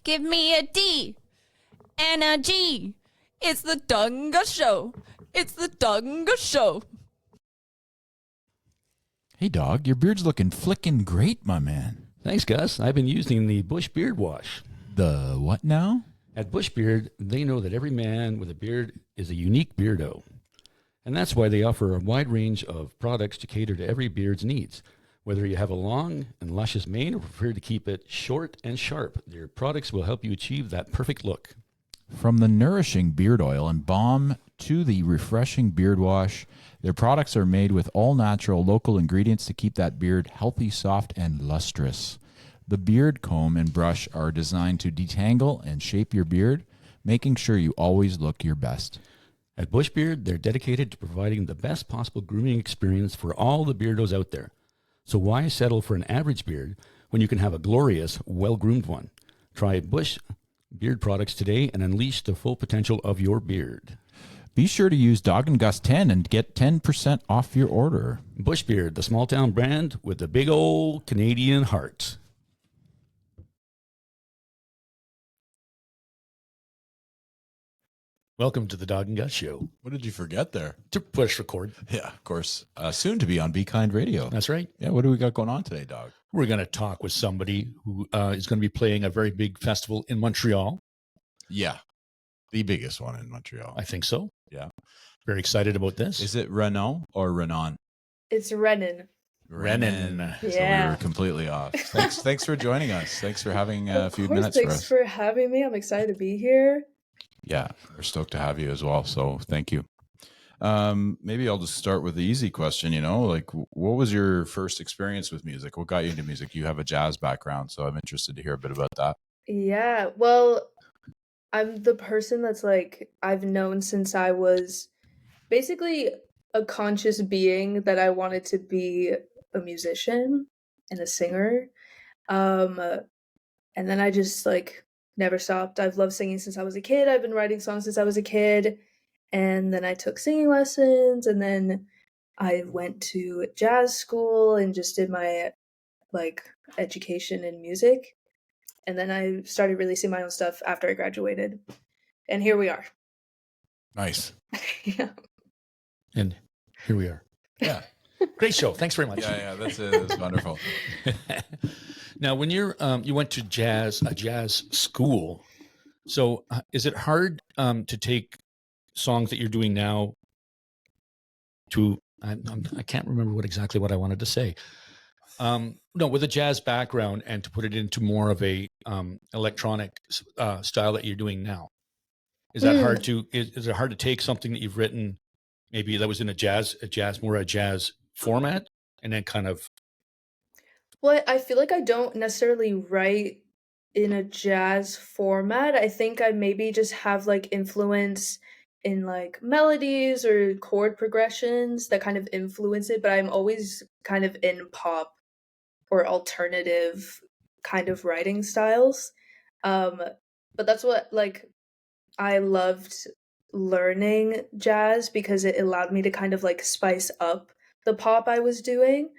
Give me a D and a G. It's the Dawg and Gus Show. It's the Dawg and Gus Show. Hey, Dawg, your beard's looking flickin' great, my man. Thanks, Gus. I've been using the Bush Beard Wash. The what now? At Bush Beard, they know that every man with a beard is a unique beardo. And that's why they offer a wide range of products to cater to every beard's needs. Whether you have a long and luscious mane or prefer to keep it short and sharp, their products will help you achieve that perfect look. From the nourishing beard oil and balm to the refreshing beard wash, their products are made with all-natural local ingredients to keep that beard healthy, soft, and lustrous. The beard comb and brush are designed to detangle and shape your beard, making sure you always look your best. At Bush Beard, they're dedicated to providing the best possible grooming experience for all the beardos out there. So why settle for an average beard when you can have a glorious, well-groomed one? Try Bush Beard products today and unleash the full potential of your beard. Be sure to use Dawg and Gus 10 and get 10% off your order. Bush Beard, the small town brand with the big old Canadian heart. Welcome to the Dawg and Gus Show. What did you forget there? To push record. Yeah, of course. Soon to be on Be Kind Radio. That's right. Yeah, what do we got going on today, Dawg? We're going to talk with somebody who is going to be playing a very big festival in Montreal. Yeah, the biggest one in Montreal. I think so. Yeah. Very excited about this. Is it Renon or Renan? It's Renan. Renan. So we Yeah. were completely off. Thanks for joining us. Thanks for having a few minutes for Thanks us. for having me. I'm excited to be here. Yeah, we're stoked to have you as well. So thank you. Maybe I'll just start with the easy question, like what was your first experience with music? What got you into music? You have a jazz background, so I'm interested to hear a bit about that. Yeah, well, I'm the person that's like, I've known since I was basically a conscious being that I wanted to be a musician and a singer. And then I just like never stopped. I've loved singing since I was a kid. I've been writing songs since I was a kid. And then I took singing lessons, and then I went to jazz school and just did my like education in music. And then I started releasing my own stuff after I graduated. And here we are. Nice. Yeah. And here we are. Yeah. Great show. Thanks very much. Yeah, that's it. That's wonderful. Now, when you went to a jazz school, so is it hard to take songs that you're doing now to I can't remember exactly what I wanted to say. No, with a jazz background and to put it into more of a electronic style that you're doing now. Is that hard to is it hard to take something that you've written maybe that was in a jazz format and then kind of Well, I feel like I don't necessarily write in a jazz format. I think I maybe just have like influence in like melodies or chord progressions that kind of influence it, but I'm always kind of in pop or alternative kind of writing styles. But that's what like I loved learning jazz because it allowed me to kind of like spice up the pop I was doing,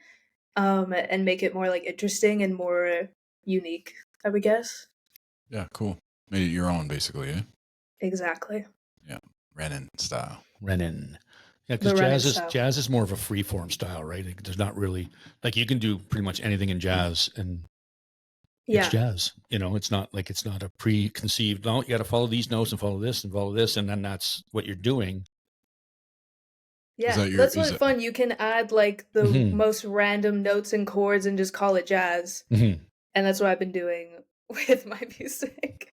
and make it more like interesting and more unique, I would guess. Yeah, cool. Made it your own, basically, eh? Exactly. Yeah. Renan style. Renan. Yeah, The because Renan style. jazz is more of a free form style, right? Like, there's not really like you can do pretty much anything in jazz and Yeah. it's jazz. It's not a preconceived, no, you got to follow these notes and follow this, and then that's what you're doing. Yeah, that your- that's is what's it- fun. You can add like the Mhm. most random notes and chords and just call it jazz. Mhm. And that's what I've been doing with my music.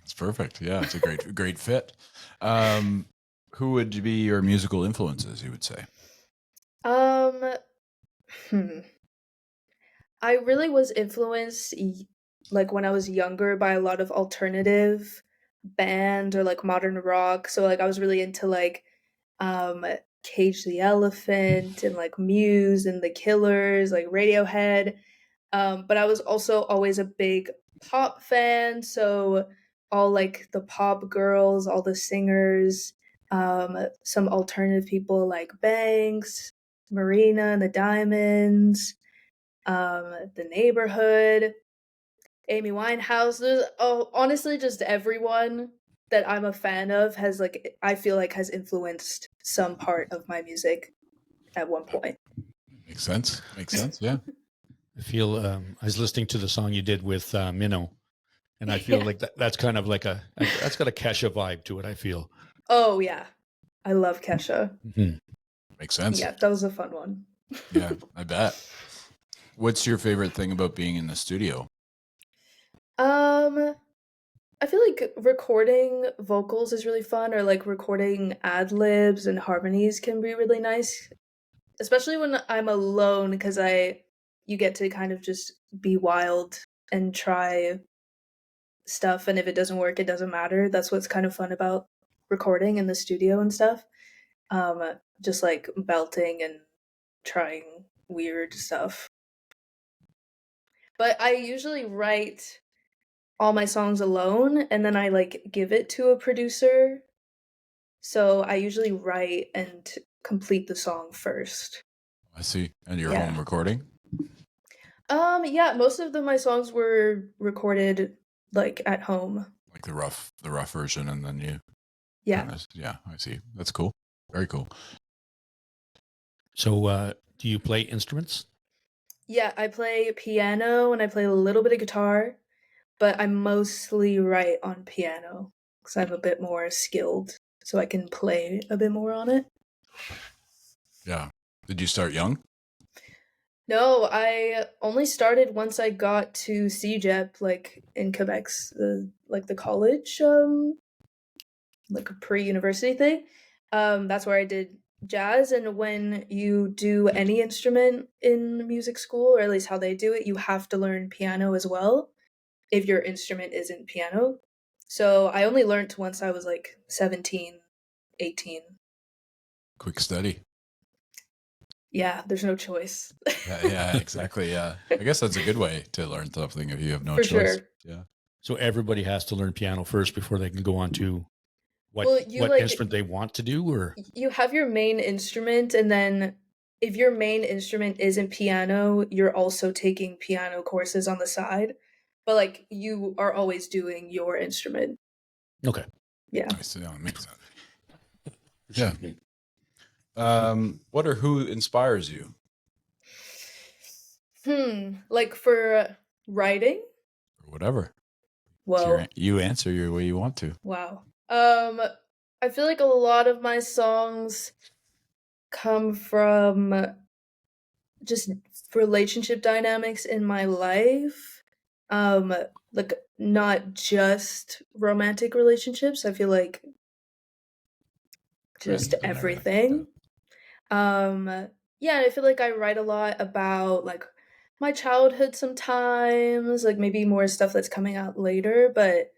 It's perfect. Yeah, it's a great fit. Who would be your musical influences, you would say? I really was influenced like when I was younger by a lot of alternative band or like modern rock. So like I was really into like Cage the Elephant and like Muse and The Killers, like Radiohead. But I was also always a big pop fan, so all like the pop girls, all the singers, some alternative people like Banks, Marina and the Diamonds, The Neighborhood. Amy Winehouse. There's honestly just everyone that I'm a fan of has like I feel like has influenced some part of my music at one point. Makes sense. Makes sense. Yeah. I feel I was listening to the song you did with Minnow, and I feel Yeah. like that's kind of like that's got a Kesha vibe to it. I feel. Oh yeah, I love Kesha. Mhm. Makes sense. Yeah, that was a fun one. Yeah, I bet. What's your favorite thing about being in the studio? I feel like recording vocals is really fun, or like recording ad libs and harmonies can be really nice, especially when I'm alone because you get to kind of just be wild and try stuff, and if it doesn't work, it doesn't matter. That's what's kind of fun about recording in the studio and stuff. Just like belting and trying weird stuff. But I usually write all my songs alone and then I like give it to a producer. So I usually write and complete the song first. I see. And your Yeah. home recording? Yeah, most of my songs were recorded like at home. Like the rough version, and then you Yeah. yeah, I see. That's cool. Very cool. So, do you play instruments? Yeah, I play piano and I play a little bit of guitar, but I mostly write on piano because I'm a bit more skilled, so I can play a bit more on it. Yeah. Did you start young? No, I only started once I got to CEGEP, like in Quebec's, like the college, like a pre-university thing. That's where I did jazz, and when you do any instrument in music school, or at least how they do it, you have to learn piano as well if your instrument isn't piano. So I only learned once I was like 17, 18. Quick study. Yeah, there's no choice. Yeah, exactly. Yeah. I guess that's a good way to learn something if you have no For choice. sure. Yeah. So everybody has to learn piano first before they can go on to what Well, you, like- instrument they want to do, or You have your main instrument, and then if your main instrument isn't piano, you're also taking piano courses on the side. But like you are always doing your instrument. okay. Yeah. I see. That makes sense. Yeah. What or who inspires you? Like for writing? Or whatever. Whoa. You answer your way you want to. Wow. I feel like a lot of my songs come from just relationship dynamics in my life. Like not just romantic relationships. I feel like just Right. everything. Yeah, and I feel like I write a lot about like my childhood sometimes, like maybe more stuff that's coming out later, but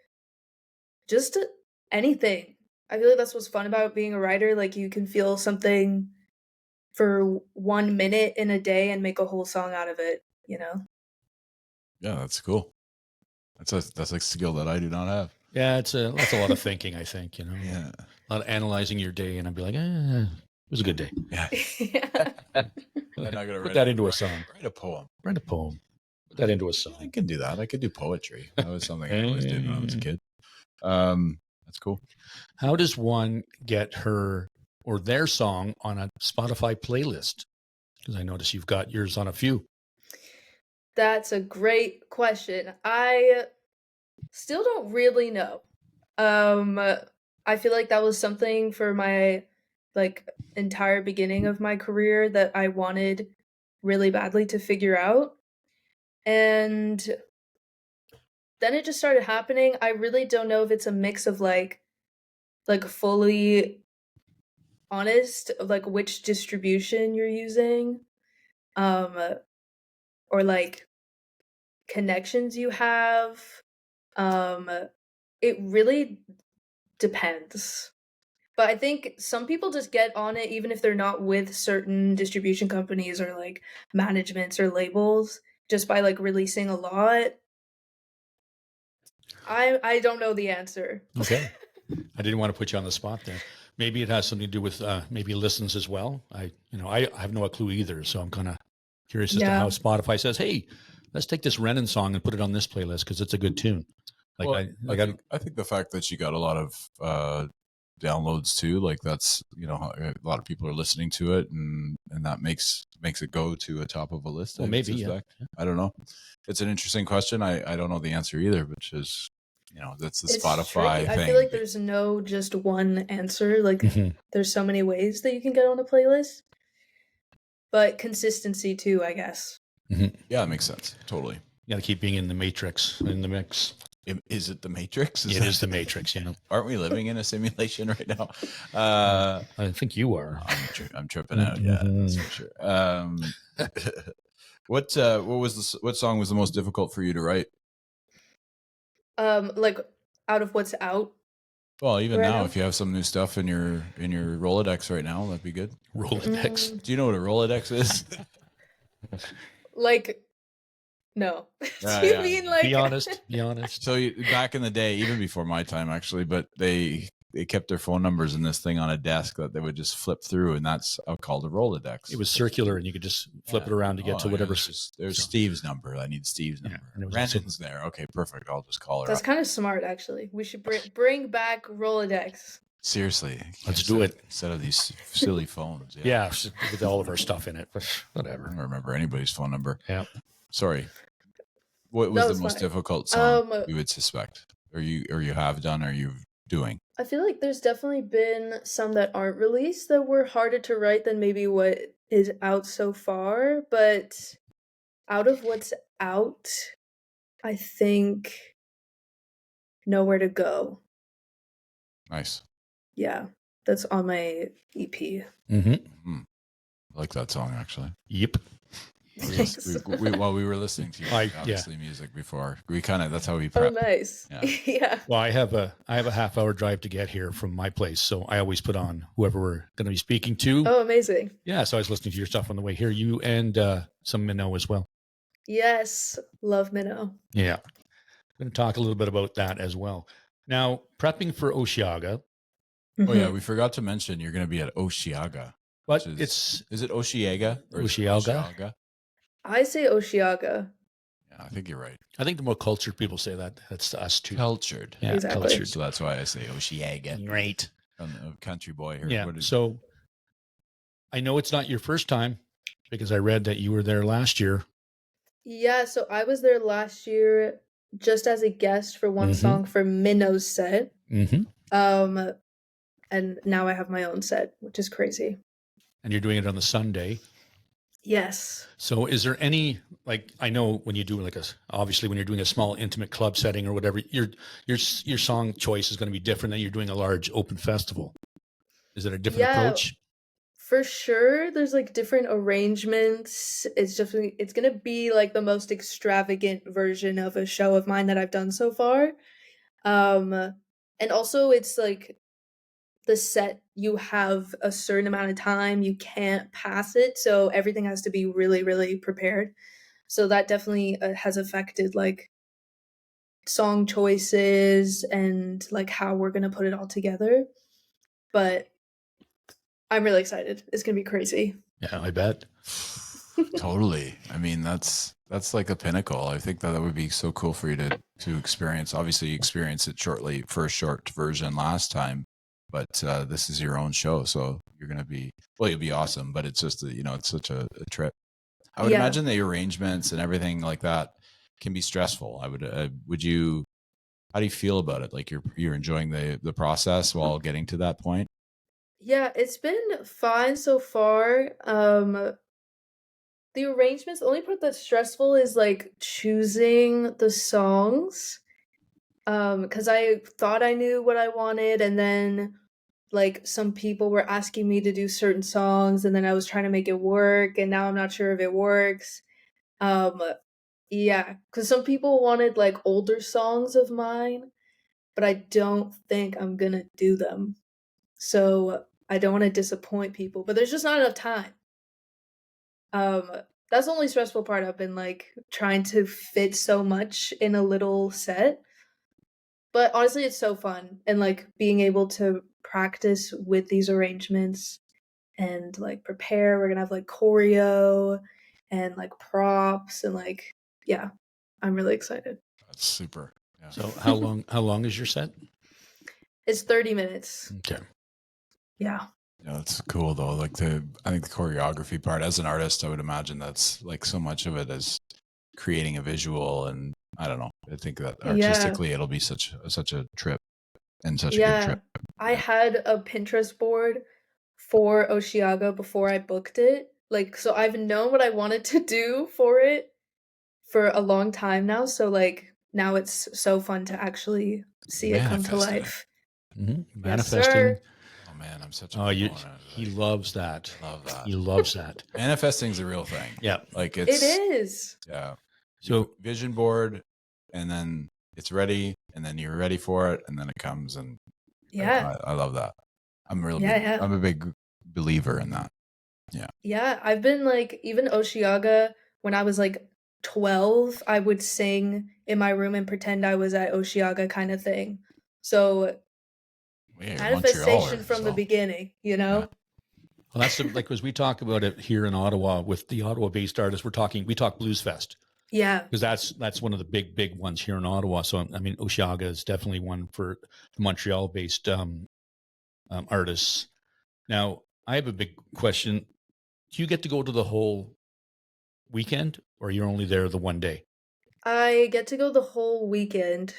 just anything. I feel like that's what's fun about being a writer. Like you can feel something for 1 minute in a day and make a whole song out of it, you know? Yeah, that's cool. That's a skill that I do not have. Yeah, that's a lot of thinking. I think Yeah. a lot of analyzing your day, and I'd be like, it was a good day. Yeah. Yeah. I'm not gonna Put that into a song. Write a poem. Write a poem. Put that into a I song. can do that. I could do poetry. That was something I always did when I was a kid. That's cool. How does one get her or their song on a Spotify playlist? Because I notice you've got yours on a few. That's a great question. I still don't really know. I feel like that was something for my like entire beginning of my career that I wanted really badly to figure out. And then it just started happening. I really don't know if it's a mix of like fully honest of like which distribution you're using, or like connections you have. It really depends. But I think some people just get on it even if they're not with certain distribution companies or like managements or labels just by like releasing a lot. I don't know the answer. Okay. I didn't want to put you on the spot there. Maybe it has something to do with maybe listens as well. I have no clue either, so I'm kind of curious as to Yeah. how Spotify says, "Hey, let's take this Renan song and put it on this playlist because it's a good tune. Like Well, I think the fact that you got a lot of downloads too, like that's, you know, a lot of people are listening to it, and that makes it go to a top of a list. Well, maybe, yeah. I don't know. It's an interesting question. I don't know the answer either, which is, you know, that's the It's Spotify tricky. thing. I feel like there's no just one answer. Like Mhm. there's so many ways that you can get on a playlist. But consistency too, I guess. Yeah, it makes sense. Totally. You got to keep being in the matrix, in the mix. Is it the Matrix? It is the matrix, you know. Aren't we living in a simulation right now? I think you are. I'm tripping out. Yeah, that's for sure. What song was the most difficult for you to write? Like out of what's out. Well, even Right now, now? if you have some new stuff in your Rolodex right now, that'd be good. Rolodex. Do you know what a Rolodex is? Like, no. Yeah, Do you yeah. mean like? Be honest. Be honest. So back in the day, even before my time, actually, but they kept their phone numbers in this thing on a desk that they would just flip through, and that's called a Rolodex. It was circular, and you could just flip it around to get to whatever. There's Steve's number. I need Steve's number. and it was Renan's there. Okay, perfect. I'll just call her. That's up. kind of smart, actually. We should bring back Rolodex. Seriously, Let's do it. instead of these silly phones. Yeah, with all of our stuff in it. But I whatever. don't remember anybody's phone number. Yeah. Sorry. What That was the was most fine. difficult song Um, you would suspect, or you have done, or you doing? I feel like there's definitely been some that aren't released that were harder to write than maybe what is out so far. But out of what's out, I think Nowhere to Go. Nice. Yeah, that's on my E EP. Mm-hmm. I like that song actually. Yep. Thanks. While we were listening to obviously music before, that's how we Oh, prep. nice. Yeah. Yeah. Well, I have a half-hour drive to get here from my place, so I always put on whoever we're going to be speaking to. Oh, amazing. Yeah, so I was listening to your stuff on the way here. You and some Minnow as well. Yes, love Minnow. Yeah. I'm going to talk a little bit about that as well. Now, prepping for Oceaga, Oh yeah, we forgot to mention you're going to be at Oceaga. but Which it's is it Oceaga? Or is it Oceaga? Oceaga? I say Oceaga. Yeah, I think you're right. I think the more cultured people say that. That's us too. Cultured. Yeah, Exactly. cultured. So that's why I say Oceaga. Right. I'm a country boy here. Yeah. What is- So I know it's not your first time because I read that you were there last year. Yeah, so I was there last year just as a guest for one Mhm. song for Minnow's set. Mm-hmm. And now I have my own set, which is crazy. And you're doing it on the Sunday. Yes. So is there any, like, I know when you do obviously when you're doing a small intimate club setting or whatever, your song choice is going to be different than you're doing a large open festival. Is it a different Yeah. approach? For sure, there's like different arrangements. It's gonna be like the most extravagant version of a show of mine that I've done so far. And also it's like the set, you have a certain amount of time, you can't pass it, so everything has to be really, really prepared. So that definitely has affected like song choices and like how we're gonna put it all together. But I'm really excited. It's gonna be crazy. Yeah, I bet. Totally. I mean, that's like a pinnacle. I think that would be so cool for you to experience. Obviously, you experienced it shortly for a short version last time, but this is your own show, so you're gonna be you'll be awesome. But it's just it's such a trip. I would Yeah. imagine the arrangements and everything like that can be stressful. Would you? How do you feel about it? Like you're enjoying the process while getting to that point? Yeah, it's been fine so far. The arrangements, the only part that's stressful is like choosing the songs. Because I thought I knew what I wanted, and then like some people were asking me to do certain songs, and then I was trying to make it work, and now I'm not sure if it works. Yeah, because some people wanted like older songs of mine, but I don't think I'm gonna do them. So I don't want to disappoint people, but there's just not enough time. That's the only stressful part. I've been like trying to fit so much in a little set. But honestly, it's so fun, and like being able to practice with these arrangements and like prepare. We're gonna have like choreo and like props and like yeah, I'm really excited. That's super. Yeah. So how long is your set? It's 30 minutes. Okay. Yeah. Yeah, that's cool though. Like I think the choreography part, as an artist, I would imagine that's like so much of it is creating a visual, and I don't know. I think that artistically it'll be such a trip and such a good trip. I had a Pinterest board for Oceaga before I booked it. Like, so I've known what I wanted to do for it for a long time now. So like now it's so fun to actually see it come to Manifest it. life. Mm-hmm. Yes, Manifesting. sir. Oh man, I'm such a He loves that. love that. He loves that. Manifesting's a real thing. Yeah. Like It it's is. yeah. So Vision board, and then it's ready, and then you're ready for it, and then it comes, and Yeah. I love that. I'm really Yeah. I'm a big believer in that. Yeah. I've been like, even Oceaga, when I was like 12, I would sing in my room and pretend I was at Oceaga kind of thing. So Yeah, manifestation from the beginning, you know? well, that's like, because we talk about it here in Ottawa with the Ottawa-based artists. We talk Blues Fest, Yeah. because that's one of the big ones here in Ottawa. So I mean, Oceaga is definitely one for Montreal-based artists. Now, I have a big question: do you get to go to the whole weekend, or you're only there the one day? I get to go the whole weekend.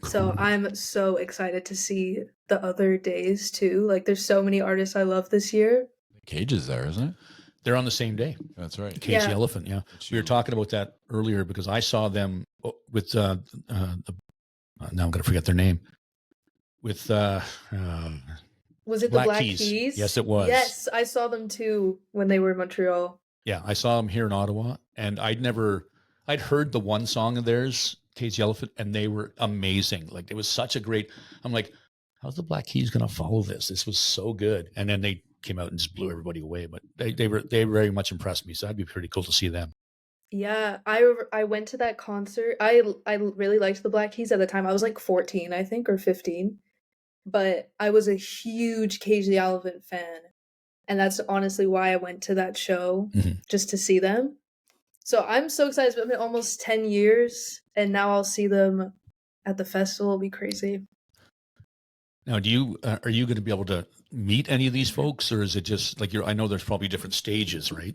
So I'm so excited to see the other days too. Like there's so many artists I love this year. The cage is there, isn't it? They're on the same day. That's right. Cage the Yeah. Elephant. Yeah, we were talking about that earlier because I saw them with the now I'm going to forget their name. With Was it the Black Black Keys. Keys? Yes, it was. Yes, I saw them too when they were in Montreal. yeah, I saw them here in Ottawa, and I'd heard the one song of theirs, Cage the Elephant, and they were amazing. Like it was such a great. I'm like, how's the Black Keys going to follow this? This was so good, and then they came out and just blew everybody away. But they very much impressed me, so that'd be pretty cool to see them. Yeah, I went to that concert. I really liked the Black Keys at the time. I was like 14, I think, or 15. But I was a huge Cage the Elephant fan. And that's honestly why I went to that show, just to see them. So I'm so excited. It's been almost 10 years, and now I'll see them at the festival. It'll be crazy. Now, are you going to be able to meet any of these folks, or is it just like I know there's probably different stages, right?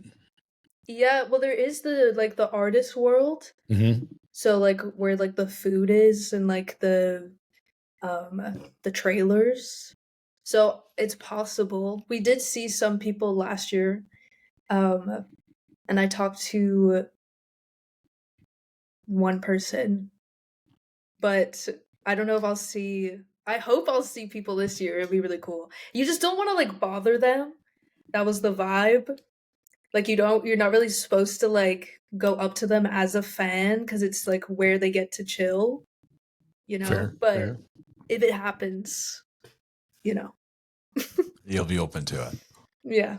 Yeah, well, there is the artist world. Mm-hmm. So like where like the food is and like the trailers. So it's possible. We did see some people last year. And I talked to one person. But I don't know if I hope I'll see people this year. It'd be really cool. You just don't want to like bother them. That was the vibe. Like you're not really supposed to like go up to them as a fan because it's like where they get to chill, you know. But if it happens, you know, You'll be open to it. yeah.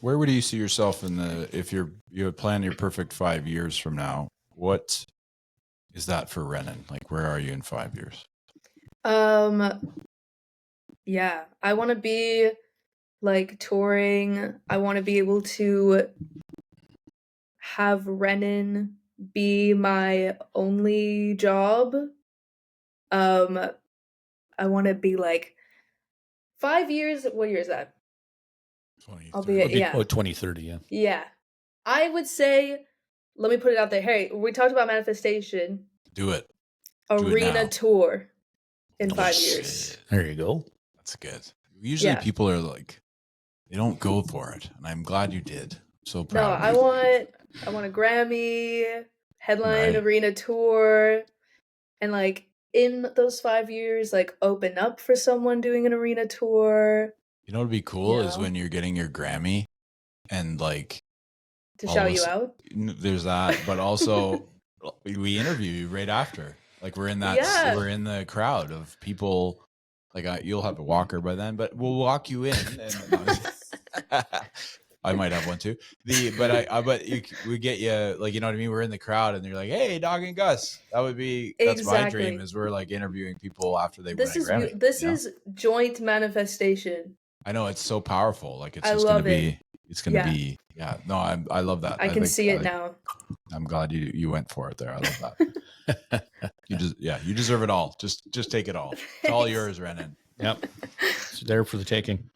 Where would you see yourself if you had planned your perfect 5 years from now? What is that for Renan? Like, where are you in 5 years? Yeah, I want to be like touring. I want to be able to have Renan be my only job. I want to be like 5 years. What year is that? I'll be at 2030. Yeah. Yeah, I would say. Let me put it out there. Hey, we talked about manifestation. Do it. Arena tour in 5 years. There you go. That's good. Usually people are like, they don't go for it, and I'm glad you did. I'm so proud. No, I want a Grammy headline arena tour, and like in those 5 years, like open up for someone doing an arena tour. You know what'd be cool is when you're getting your Grammy, and like to shout you out. There's that, but also we interview you right after. Like we're in we're in the crowd of people. Like you'll have a walker by then, but we'll walk you in. And, I might have one too. We get you, like, you know what I mean? We're in the crowd and you're like, hey, Dawg and Gus. That's my dream, is we're like interviewing people after they win a Grammy. This is joint manifestation. I know, it's so powerful. Like it's I just going to love be, it's going to Yeah. be, no, I love that. I can think- see it now. I'm glad you went for it there. I love that. You deserve it all. Just take it all. It's all Thanks. yours, Renan. Yep. It's there for the taking.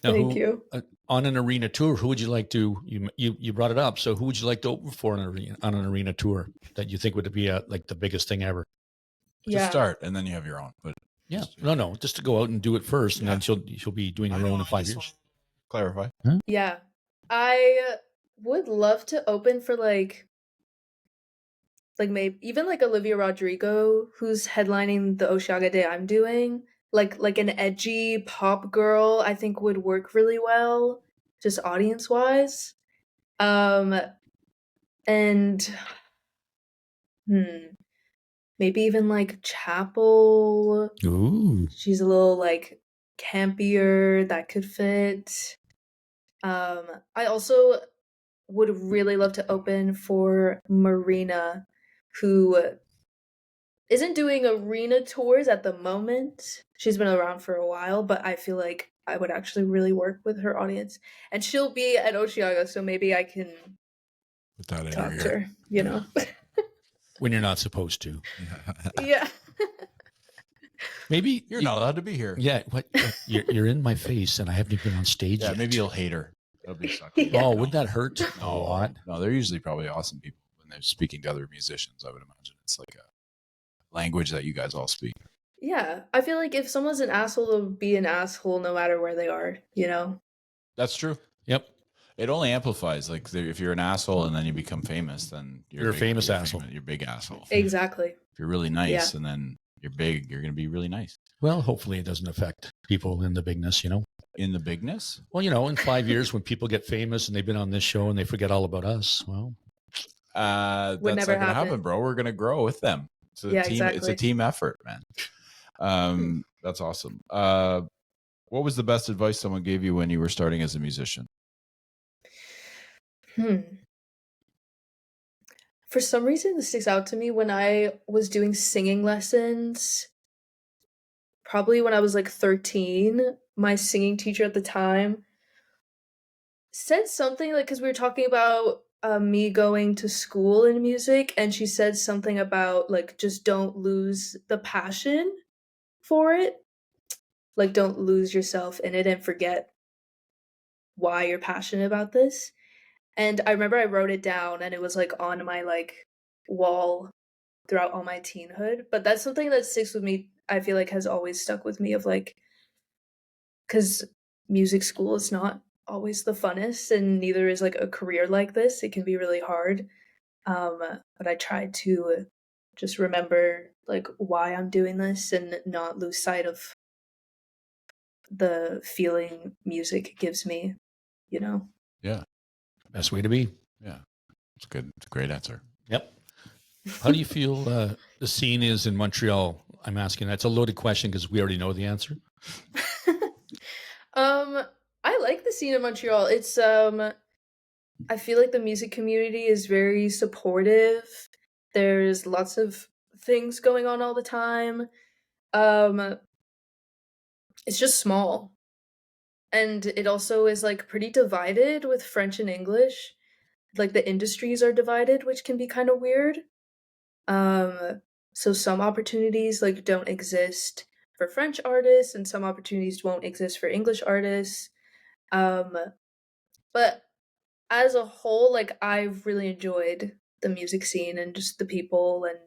Now, Thank you. On an arena tour, who would you like to, you brought it up. So who would you like to open for on an arena tour that you think would be like the biggest thing ever? Just start, and then you have your own. But Yeah. No, just to go out and do it first, and then she'll be doing her own in 5 years. Clarify. Yeah. I would love to open for like maybe even like Olivia Rodrigo, who's headlining the Oceaga Day I'm doing. Like an edgy pop girl, I think would work really well, just audience wise. And maybe even like Chapel. Ooh. She's a little like campier, that could fit. I also would really love to open for Marina, who isn't doing arena tours at the moment. She's been around for a while, but I feel like I would actually really work with her audience. And she'll be at Oceaga, so maybe I can Put that in talk your to ear. her, you know? When you're not supposed to. Yeah. Maybe You're not allowed to be here. Yeah, what? You're in my face, and I haven't even been on stage Yeah, yet. maybe you'll hate her. That'll be sucky. Yeah. Oh, wouldn't that hurt a lot? No, they're usually probably awesome people when they're speaking to other musicians. I would imagine it's like a language that you guys all speak. Yeah. I feel like if someone's an asshole, they'll be an asshole no matter where they are, you know? That's true. Yep. It only amplifies. Like if you're an asshole and then you become famous, then You're a famous asshole. You're a big asshole. Exactly. If you're really nice Yeah. and then you're big, you're going to be really nice. Well, hopefully it doesn't affect people in the bigness, you know? In the bigness? Well, you know, in 5 years when people get famous and they've been on this show and they forget all about us, well, That's Would not never going to happen, happen. bro. We're going to grow with them. It's a Yeah, team. It's a exactly. team effort, man. That's awesome. What was the best advice someone gave you when you were starting as a musician? For some reason, this sticks out to me when I was doing singing lessons. Probably when I was like 13, my singing teacher at the time said something like, because we were talking about me going to school in music, and she said something about like, just don't lose the passion for it. Like, don't lose yourself in it and forget why you're passionate about this. And I remember I wrote it down, and it was like on my like wall throughout all my teenhood. But that's something that sticks with me. I feel like has always stuck with me of like, because music school is not always the funnest, and neither is like a career like this. It can be really hard. But I tried to just remember like why I'm doing this and not lose sight of the feeling music gives me, you know? Yeah. best way to be. Yeah. It's good. It's a great answer. Yep. How do you feel the scene is in Montreal? I'm asking. That's a loaded question because we already know the answer. I like the scene in Montreal. It's I feel like the music community is very supportive. There's lots of things going on all the time. It's just small. And it also is like pretty divided with French and English. Like the industries are divided, which can be kind of weird. So some opportunities like don't exist for French artists and some opportunities won't exist for English artists. But as a whole, like I've really enjoyed the music scene and just the people, and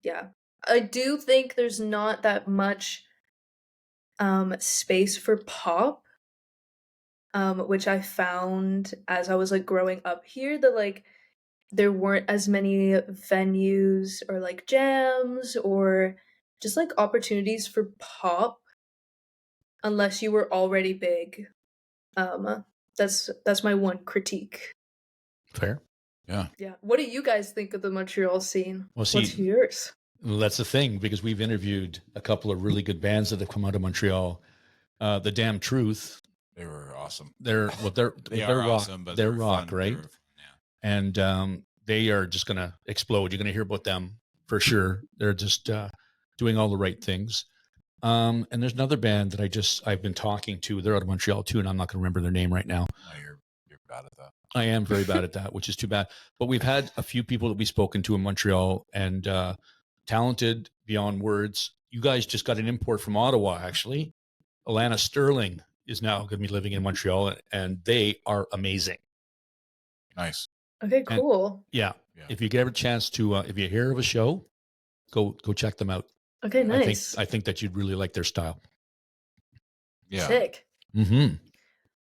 yeah. I do think there's not that much space for pop, which I found as I was like growing up here, that like there weren't as many venues or like jams or just like opportunities for pop unless you were already big. That's my one critique. Fair. Yeah. Yeah. What do you guys think of the Montreal scene? Well, see- What's yours? Well, that's the thing because we've interviewed a couple of really good bands that have come out of Montreal. The Damn Truth. They were awesome. They're They they're are rock. awesome, but they're they were rock, fun. right? They were fun, yeah. And they are just going to explode. You're going to hear about them for sure. They're just doing all the right things. And there's another band that I've been talking to. They're out of Montreal too, and I'm not going to remember their name right now. No, you're bad at that. I am very bad at that, which is too bad. But we've had a few people that we've spoken to in Montreal, and talented beyond words. You guys just got an import from Ottawa, actually. Alana Sterling is now going to be living in Montreal, and they are amazing. Nice. Okay, And- cool. Yeah. Yeah. If you get a chance to, if you hear of a show, go check them out. Okay, nice. I think that you'd really like their style. Yeah. Sick. Mm-hmm.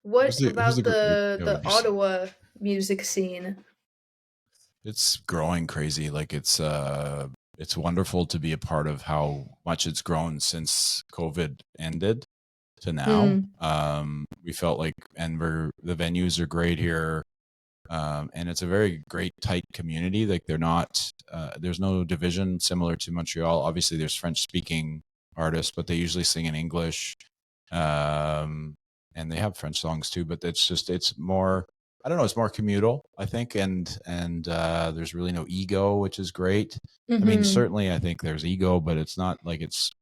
What Who's the- about who's the gr- the yeah, what you say? Ottawa music scene? It's growing crazy. Like it's wonderful to be a part of how much it's grown since COVID ended to now. We felt like, and the venues are great here. And it's a very great tight community. Like they're not, there's no division similar to Montreal. Obviously there's French speaking artists, but they usually sing in English. And they have French songs too, but it's more, I don't know, it's more communal, I think. And there's really no ego, which is great. I mean, Mhm. certainly I think there's ego, but it's not like it's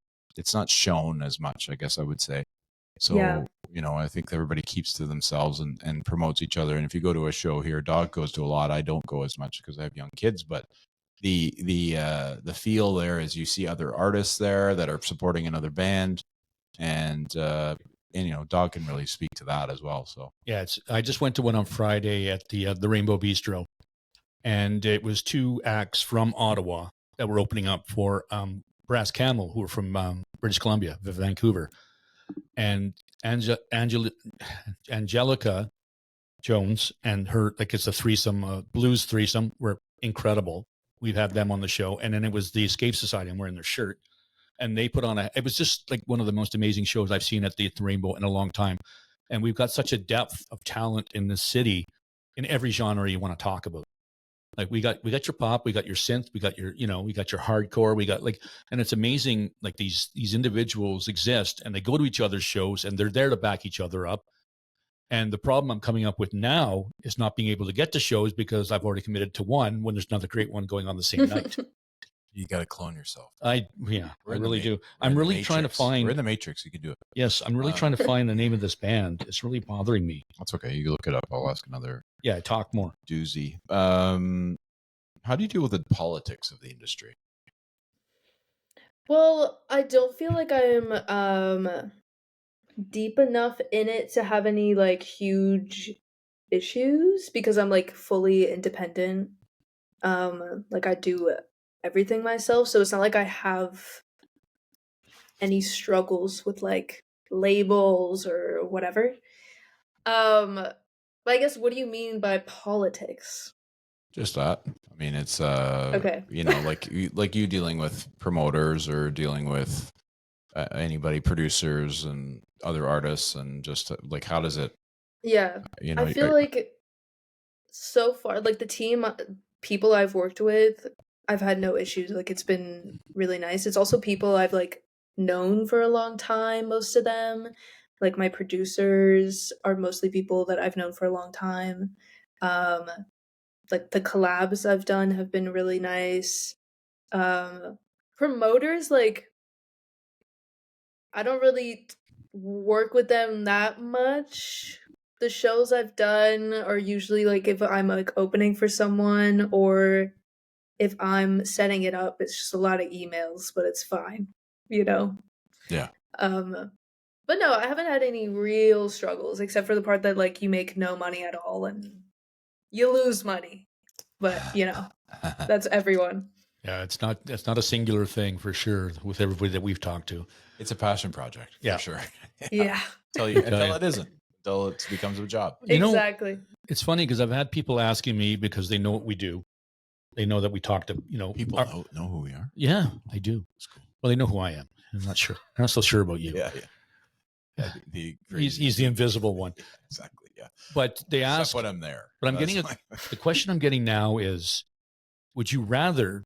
not shown as much, I guess I would say. So, Yeah. I think everybody keeps to themselves and promotes each other. And if you go to a show here, Dawg goes to a lot. I don't go as much because I have young kids, but the feel there is you see other artists there that are supporting another band, and Dawg can really speak to that as well. So Yeah, I just went to one on Friday at the Rainbow Bistro, and it was 2 acts from Ottawa that were opening up for Brass Camel, who are from British Columbia, Vancouver, and Angelica Jones and her, like it's a threesome, blues threesome, were incredible. We've had them on the show, and then it was the Escape Society. I'm wearing their shirt, and they put on it was just like one of the most amazing shows I've seen at the Rainbow in a long time. And we've got such a depth of talent in this city in every genre you want to talk about. Like we got your pop, we got your synth, we got your, we got your hardcore, we got and it's amazing. Like these individuals exist, and they go to each other's shows, and they're there to back each other up. And the problem I'm coming up with now is not being able to get to shows because I've already committed to one when there's another great one going on the same night. you got to clone yourself. I really do. I'm really trying to find. We're in the Matrix. You can do it. Yes, I'm really trying to find the name of this band. It's really bothering me. That's okay. You can look it up. I'll ask another Yeah, talk more. doozy. How do you deal with the politics of the industry? Well, I don't feel like I'm deep enough in it to have any like huge issues because I'm like fully independent. Like I do everything myself, so it's not like I have any struggles with like labels or whatever. But I guess what do you mean by politics? Just that. I mean, it's Okay. like you dealing with promoters or dealing with anybody, producers and other artists, and just like how does it? Yeah. I feel like so far, like the team, people I've worked with, I've had no issues. Like it's been really nice. It's also people I've like known for a long time, most of them. Like my producers are mostly people that I've known for a long time. Like the collabs I've done have been really nice. Promoters, like I don't really work with them that much. The shows I've done are usually like if I'm like opening for someone or if I'm setting it up, it's just a lot of emails, but it's fine, Yeah. But no, I haven't had any real struggles except for the part that like you make no money at all and you lose money. But that's everyone. Yeah, it's not a singular thing for sure with everybody that we've talked to. It's a passion project. Yeah. For sure. Yeah. Until it isn't. Until it becomes a job. Exactly. It's funny because I've had people asking me because they know what we do. They know that we talk to, People know who we are. Yeah, I do. Cool. Well, they know who I am. I'm not sure. I'm not so sure about you. Yeah. He's the invisible one. Exactly. Yeah. But they Except ask, when I'm there. but I'm getting the question I'm getting now is, would you rather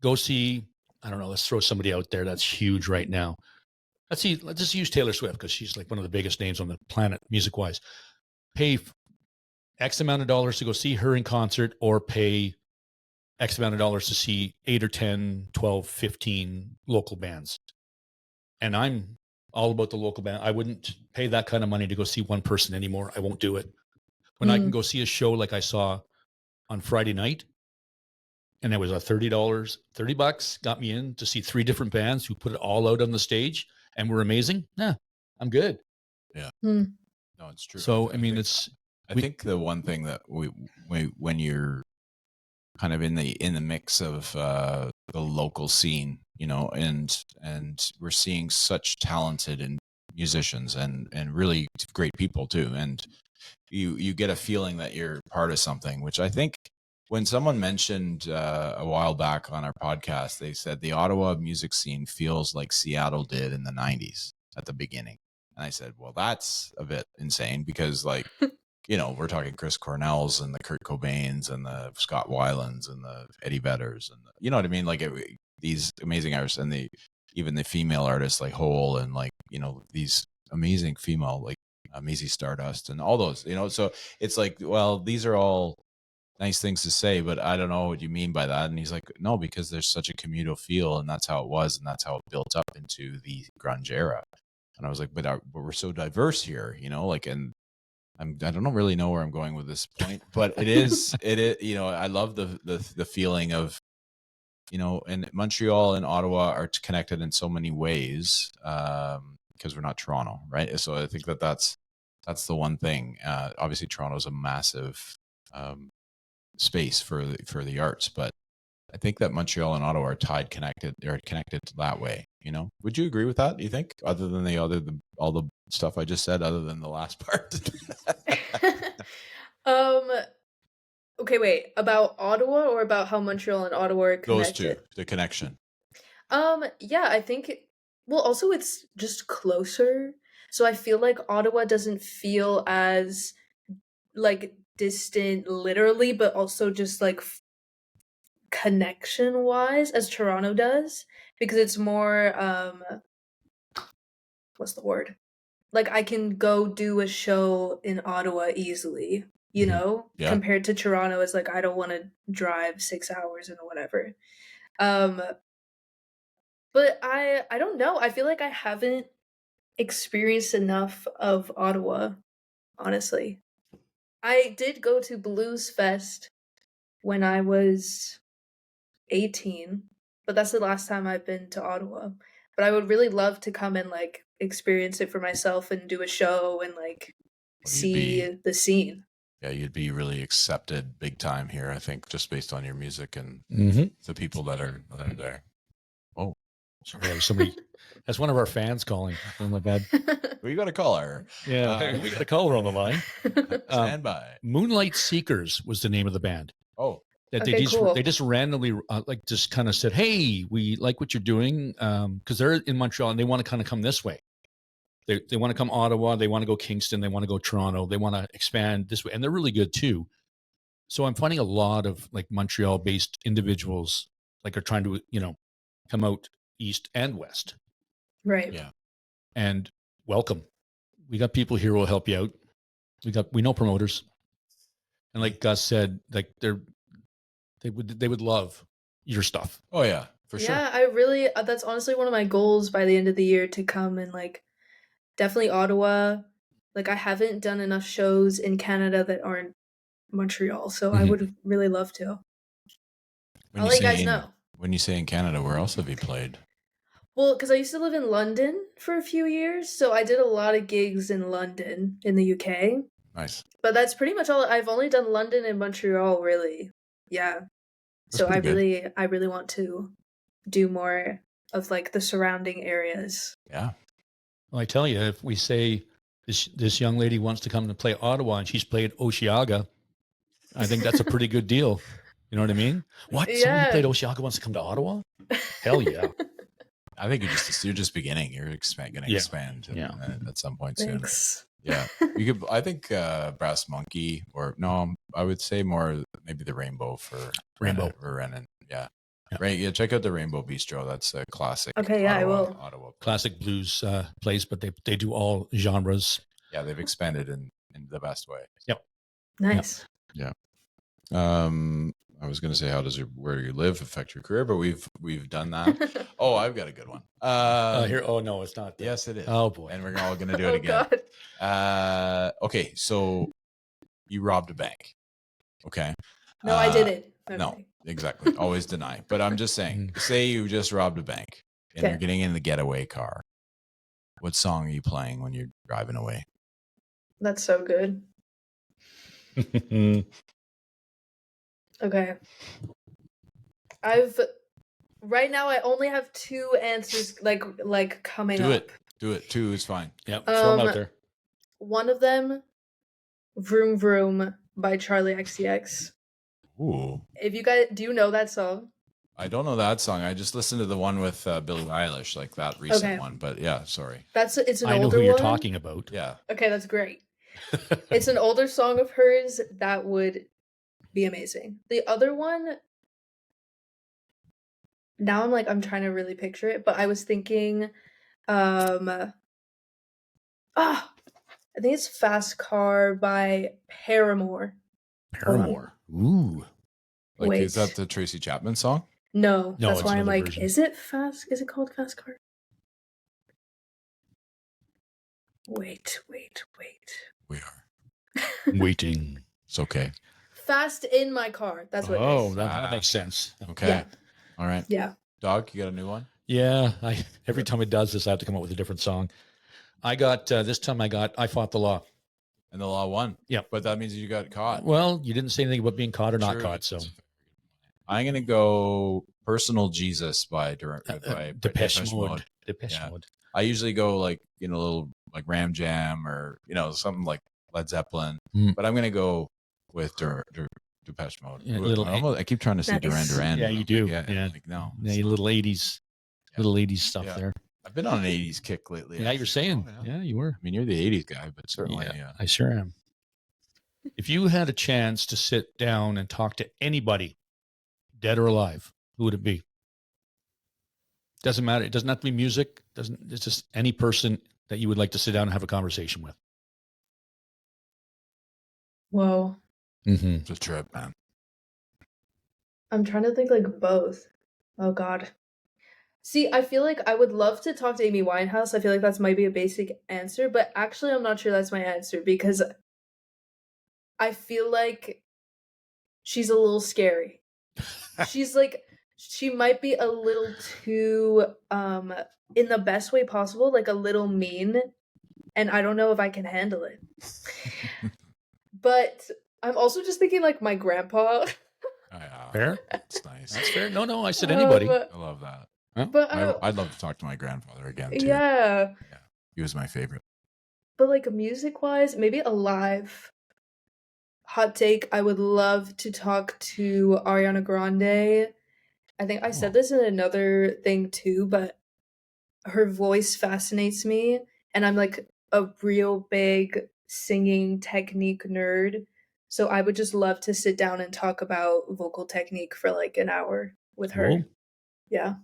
go see, I don't know, let's throw somebody out there that's huge right now. Let's just use Taylor Swift because she's like one of the biggest names on the planet music wise. Pay X amount of dollars to go see her in concert, or pay X amount of dollars to see 8 or 10, 12, 15 local bands. And I'm all about the local band. I wouldn't pay that kind of money to go see one person anymore. I won't do it. When I can go see a show like I saw on Friday night, and it was a $30 got me in to see 3 different bands who put it all out on the stage and were amazing. Nah, I'm good. Yeah. Mm. No, it's true. So, I mean, I think the one thing that we when you're kind of in the mix of the local scene, you know, and we're seeing such talented and musicians and really great people too, and you get a feeling that you're part of something, which I think when someone mentioned a while back on our podcast, they said the Ottawa music scene feels like Seattle did in the 90s at the beginning. And I said, well, that's a bit insane because, like, you know, we're talking Chris Cornell's and the Kurt Cobains and the Scott Weilands and the Eddie Vedders and you know what I mean? Like these amazing artists and even the female artists like Hole and like, you know, these amazing female, like Maisie Stardust and all those, you know, so it's like, well, these are all nice things to say, but I don't know what you mean by that. And he's like, no, because there's such a communal feel and that's how it was. And that's how it built up into the grunge era. And I was like, but we're so diverse here, you know, like, and I don't really know where I'm going with this point, but it is, you know, I love the feeling of, you know, and Montreal and Ottawa are connected in so many ways because we're not Toronto, right? So I think that's the one thing. Obviously, Toronto is a massive space for the arts, but I think that Montreal and Ottawa are connected that way. You know, would you agree with that? Do you think, other than all the stuff I just said, other than the last part? Okay, wait. About Ottawa or about how Montreal and Ottawa are connected? Those two, the connection. Yeah, I think. Well, also it's just closer, so I feel like Ottawa doesn't feel as like distant, literally, but also just like connection wise as Toronto does, because it's more what's the word? Like I can go do a show in Ottawa easily, you know, Yeah. compared to Toronto. It's like I don't want to drive 6 hours and whatever. But I don't know. I feel like I haven't experienced enough of Ottawa, honestly. I did go to Blues Fest when I was 18, but that's the last time I've been to Ottawa. But I would really love to come and like experience it for myself and do a show and like see the scene. Yeah, you'd be really accepted big time here, I think, just based on your music and the people that are there. Oh, sorry, somebody. That's one of our fans calling. Oh my bad. Well, you got to call her. Yeah, we got a caller on the line. Stand by. Moonlight Seekers was the name of the band. Oh, that Okay, cool. they just randomly like just kind of said, "Hey, we like what you're doing," because they're in Montreal and they want to kind of come this way. They want to come Ottawa, they want to go Kingston, they want to go Toronto, they want to expand this way, and they're really good too. So I'm finding a lot of like Montreal-based individuals like are trying to, you know, come out east and west. Right. Yeah. And welcome. We got people here who will help you out. We know promoters. And like Gus said, like they would love your stuff. Oh yeah, for sure. Yeah, I really that's honestly one of my goals by the end of the year, to come and like definitely Ottawa. Like I haven't done enough shows in Canada that aren't Montreal, so I would really love to. I'll let you guys know. When you say in Canada, where else have you played? Well, because I used to live in London for a few years, so I did a lot of gigs in London in the UK. Nice. But that's pretty much all. I've only done London and Montreal, really. Yeah. That's so I pretty really want to do more of like the surrounding areas. Yeah. Well, I tell you, if we say this young lady wants to come to play Ottawa and she's played Oceaga, I think that's a pretty good deal. You know what I mean? What? Yeah. Someone who played Oceaga wants to come to Ottawa? Hell yeah. I think you're just beginning. You're going to expand at some point Thanks. soon. Yeah. You could, I think Brass Monkey, or no, I would say more maybe the Rainbow for Renan. Yeah. Right. Yeah. Check out the Rainbow Bistro. That's a classic. Okay. Yeah, Ottawa, I will. Ottawa Classic blues place, but they do all genres. Yeah. They've expanded in the best way. Yep. Nice. Yeah. I was going to say, how does where you live affect your career? But we've done that. Oh, I've got a good one. Here. Oh no, it's not. Yes, it is. Oh boy. And we're all going to do it Oh again. God. Okay, so you robbed a bank. Okay. No, I didn't. No, Okay. exactly. Always deny. But I'm just saying, say you just robbed a bank and Okay. you're getting in the getaway car. What song are you playing when you're driving away? That's so good. Okay. Right now I only have 2 answers like coming Do up. it. Do it. 2 is fine. Yep. Throw them out there. One of them, Vroom Vroom by Charlie XCX. Ooh. If you guys do you know that song? I don't know that song. I just listened to the one with Billie Eilish, like that recent one. But yeah, sorry. It's an I know older who you're one. talking about. Yeah. Okay, that's great. It's an older song of hers that would be amazing. The other one, now I'm trying to really picture it, but I was thinking I think it's Fast Car by Paramore. Paramore. Ooh. Like, Wait. is that the Tracy Chapman song? No, No, that's it's why I'm another like, version. is it called Fast Car? Wait. We are. Waiting. It's okay. Fast in My Car. That's what it Oh, is. that makes sense. Okay. Yeah. All right. Yeah. Dog, you got a new one? Yeah. Every time it does this, I have to come up with a different song. I got this time. I Fought the Law. And the law won. Yeah. But that means you got caught. Well, you didn't say anything about being caught or not True. caught, so I'm going to go Personal Jesus by Depeche Mode. Yeah. Mode. I usually go like, a little like Ram Jam or, something like Led Zeppelin. But I'm going to go with Depeche Mode. Yeah, I keep trying to say Nice. Duran Duran. Yeah, you do. Yeah. Yeah. Like, no. Yeah, you little 80s, stuff Yeah. there. I've been on an 80s kick lately. Yeah, you're saying. Oh, Yeah, you were. I mean, you're the 80s guy, but certainly. Yeah, I sure am. If you had a chance to sit down and talk to anybody, dead or alive, who would it be? Doesn't matter. It doesn't have to be music. It's just any person that you would like to sit down and have a conversation with. Whoa. Mm-hmm. It's a trip, man. I'm trying to think like both. Oh God. See, I feel like I would love to talk to Amy Winehouse. I feel like that's might be a basic answer, but actually I'm not sure that's my answer because I feel like she's a little scary. She might be a little too in the best way possible, like a little mean, and I don't know if I can handle it. But I'm also just thinking like my grandpa. Fair? That's nice. That's fair. No, I said anybody. I love that. But I'd love to talk to my grandfather again, too. yeah. He was my favorite. But like music wise, maybe alive. Hot take, I would love to talk to Ariana Grande. I think I said this in another thing too, but her voice fascinates me. And I'm like a real big singing technique nerd. So I would just love to sit down and talk about vocal technique for like an hour with her. Cool. Yeah.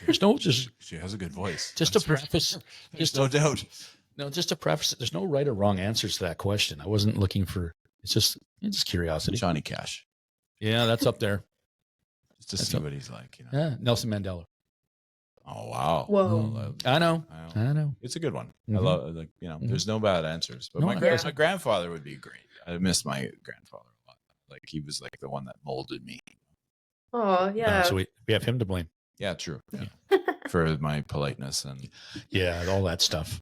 There's She has a good voice. just to preface, There's no doubt. just to preface, there's no right or wrong answers to that question. I wasn't looking for. It's just curiosity. Johnny Cash. Yeah, that's up there. Just to That's see up- what he's like. Yeah, Nelson Mandela. Oh, wow. Whoa. I know. Wow. I know. It's a good one. I Mhm. love there's no bad answers. But No, my yeah. my grandfather would be great. I miss my grandfather a lot. Like, he was like the one that molded me. Oh yeah. So we have him to blame. Yeah, true. Yeah. For my politeness and Yeah, all that stuff.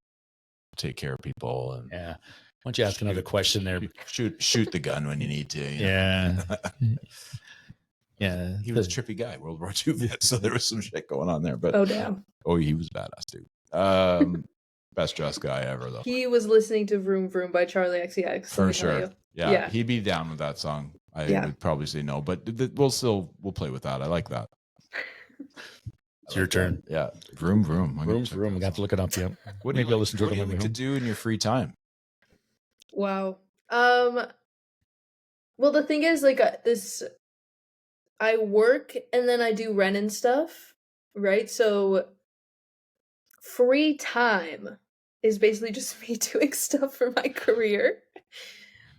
take care of people and Yeah. Why don't you ask another question there? shoot the gun when you need to. Yeah. Yeah. He was a trippy guy, World War II vet, so there was some shit going on there. But Oh damn. he was badass too. Best dressed guy ever though. He was listening to Vroom Vroom by Charlie XCX. let For me tell sure. you. Yeah, Yeah. he'd be down with that song. I Yeah. would probably say no, but we'll play with that. I like that. It's your turn. Yeah, vroom vroom. I'm gonna Room check for room. that We got to song. look it up. Yeah. What Maybe I'll listen to it what do on you my like way to home. do in your free time? Wow. Well, the thing is, like, I work and then I do Renon stuff, right? So, free time is basically just me doing stuff for my career.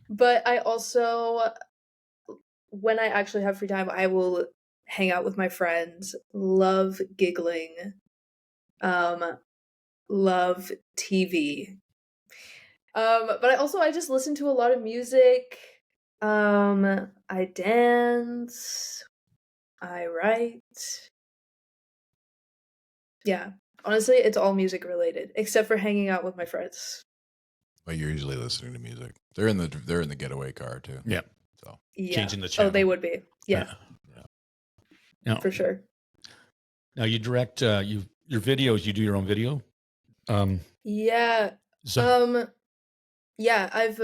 But I also when I actually have free time, I will hang out with my friends. Love giggling. Love TV. But I just listen to a lot of music. I dance. I write. Yeah. Honestly, it's all music related, except for hanging out with my friends. But you're usually listening to music. They're in the Getaway car too. Yeah. So Yeah. Changing the Oh, channel. they would be. Yeah, Yeah. for sure. Now you direct your videos. You do your own video. Yeah. So Yeah, I've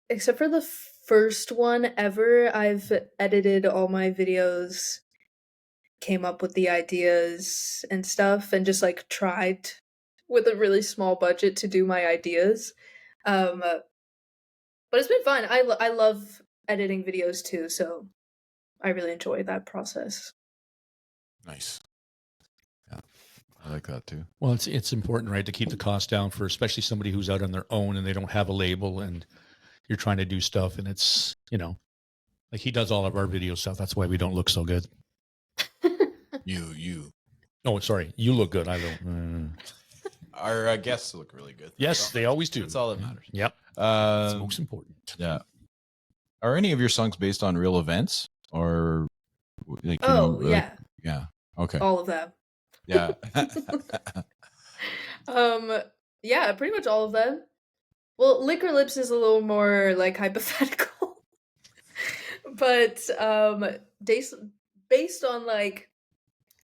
except for the first one ever, I've edited all my videos, came up with the ideas and stuff, and just like tried with a really small budget to do my ideas. But it's been fun. I love editing videos too, so I really enjoy that process. nice. Yeah, I like that too. well, it's important, right, to keep the cost down for especially somebody who's out on their own and they don't have a label and you're trying to do stuff and it's like he does all of our video stuff. That's why we don't look so good. You. Oh, sorry, you look good. I don't. Our guests look really good. Yes, they always do. That's all that matters. Yep, it's Um, most important. yeah. Are any of your songs based on real events or like? Yeah, Yeah. Okay. all of them. Yeah. Yeah, pretty much all of them. Well, Liquor Lips is a little more like hypothetical. But based on like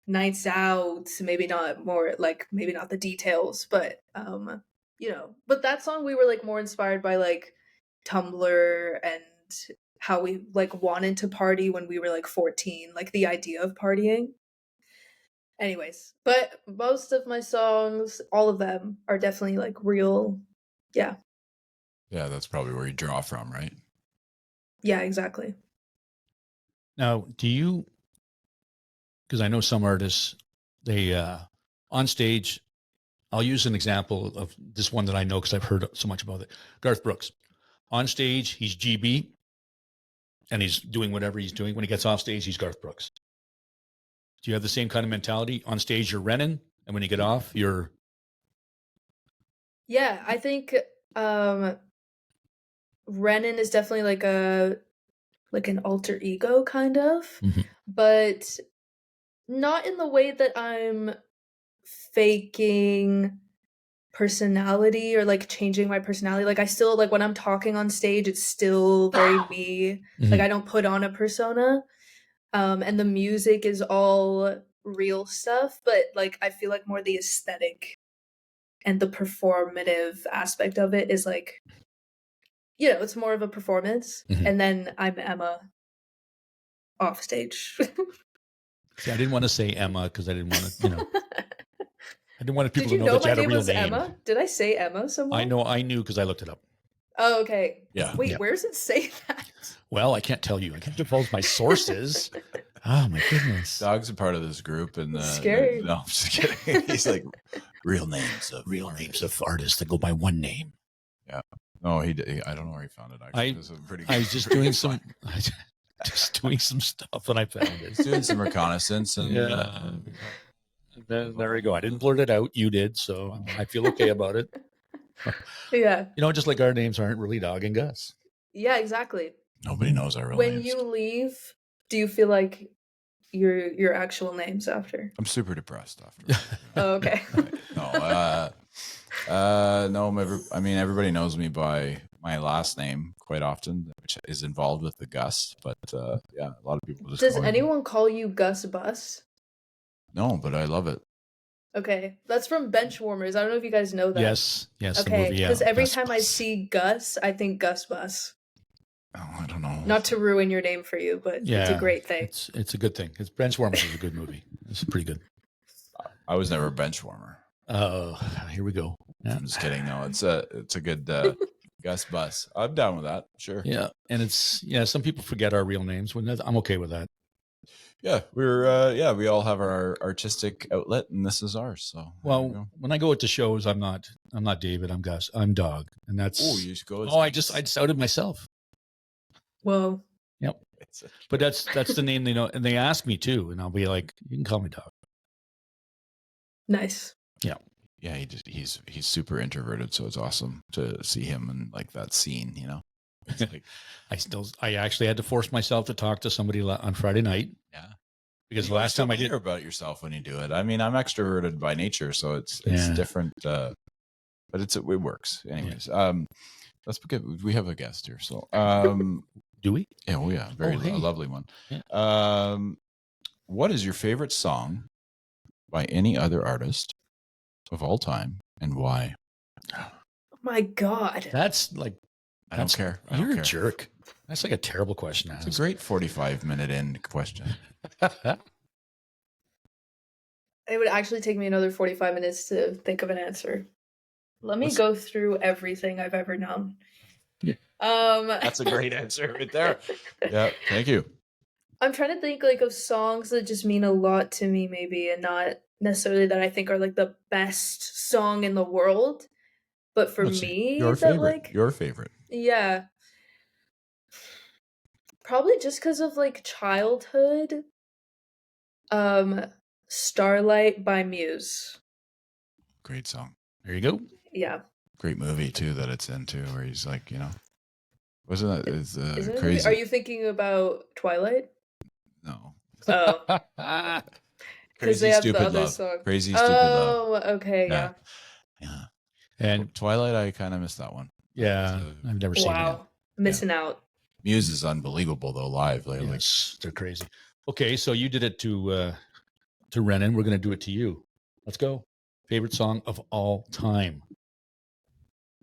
nights out, maybe not the details, but but that song we were like more inspired by like Tumblr and how we like wanted to party when we were like 14, like the idea of partying. Anyways, but most of my songs, all of them, are definitely like real. Yeah. Yeah, that's probably where you draw from, right? Yeah, exactly. Now, do you? Because I know some artists, they on stage. I'll use an example of this one that I know because I've heard so much about it. Garth Brooks, on stage, he's GB, and he's doing whatever he's doing. When he gets off stage, he's Garth Brooks. Do you have the same kind of mentality? On stage, you're Renan, and when you get off, you're. Yeah, I think Renan is definitely like an alter ego kind of, but not in the way that I'm faking personality or like changing my personality. Like I still like when I'm talking on stage, it's still very me. Like I don't put on a persona. And the music is all real stuff, but like I feel like more the aesthetic and the performative aspect of it is like, it's more of a performance. And then I'm Emma off stage. See, I didn't want to say Emma because I didn't want to, I didn't want people Did to you know know that you my had a name real was name. Emma? Did I say Emma somewhere? I knew because I looked it up. Oh, okay. Yeah. Wait, Yeah. where does it say that? Well, I can't tell you. I can't divulge my sources. Oh my goodness. Dog's a part of this group, and Scary. no, I'm just kidding. He's like real names of artists that go by one name. Yeah. No, I don't know where he found it. Actually, it was a pretty I was just doing some stuff and I found it. He's doing some reconnaissance, and There we go. I didn't blurt it out. You did, so I feel okay about it. Yeah. Just like our names aren't really Dawg and Gus. Yeah, exactly. nobody knows our real When names. you leave, do you feel like your actual names after? I'm super depressed after. Oh, okay. Everybody knows me by my last name quite often, which is involved with the Gus. But yeah, a lot of people just. Does call me- anyone call you Gus Bus? No, but I love it. Okay, that's from Benchwarmers. I don't know if you guys know that. Yes. The Okay, movie. Yeah. because every Gus time I Bus. see Gus, I think Gus Bus. Oh, I don't know. Not to ruin your name for you, but it's a great thing. It's a good thing. Benchwarmers is a good movie. It's pretty good. I was never a bench warmer. Here we go. Yeah. I'm just kidding. No, it's a good Gus Bus. I'm down with that. Sure. Yeah, and some people forget our real names. I'm okay with that. Yeah, we all have our artistic outlet, and this is ours. So Well, when I go out to shows, I'm not David. I'm Gus. I'm Dawg, and that's. you should go. I just outed myself. Whoa. Yep. But that's the name they know, and they ask me too, and I'll be like, "You can call me Dawg." Nice. Yeah, he's super introverted, so it's awesome to see him in like that scene. You know, it's like, I actually had to force myself to talk to somebody on Friday night. Yeah. Because you the last time I feel did better about yourself when you do it. I mean, I'm extroverted by nature, so it's Yeah. different, but it works. Anyways, let's get. We have a guest here, so do we? yeah, oh yeah, very hey. a lovely one. Yeah. What is your favorite song by any other artist of all time, and why? Oh my God. That's like I don't care. I You're don't a care. jerk. That's like a terrible question to ask. It's a great 45-minute in question. It would actually take me another 45 minutes to think of an answer. Let me go through everything I've ever known. Yeah. That's a great answer right there. Yeah, thank you. I'm trying to think like of songs that just mean a lot to me, maybe, and not necessarily that I think are like the best song in the world. But for What's me, your that favorite? like Your favorite? yeah, probably just because of like childhood. Starlight by Muse. Great song. There you go. Yeah. Great movie too that it's into, where he's like, you know, wasn't that is Isn't it crazy? Are you thinking about Twilight? No. Oh, because they have the other love. song. Crazy stupid love. Oh, okay, Yeah. yeah. Yeah. And Twilight, I kind of missed that one. yeah, I've never seen it. Wow, missing out. Muse is unbelievable though live. Like, Yes, they're crazy. Okay, so you did it to Renan. We're going to do it to you. Let's go. Favorite song of all time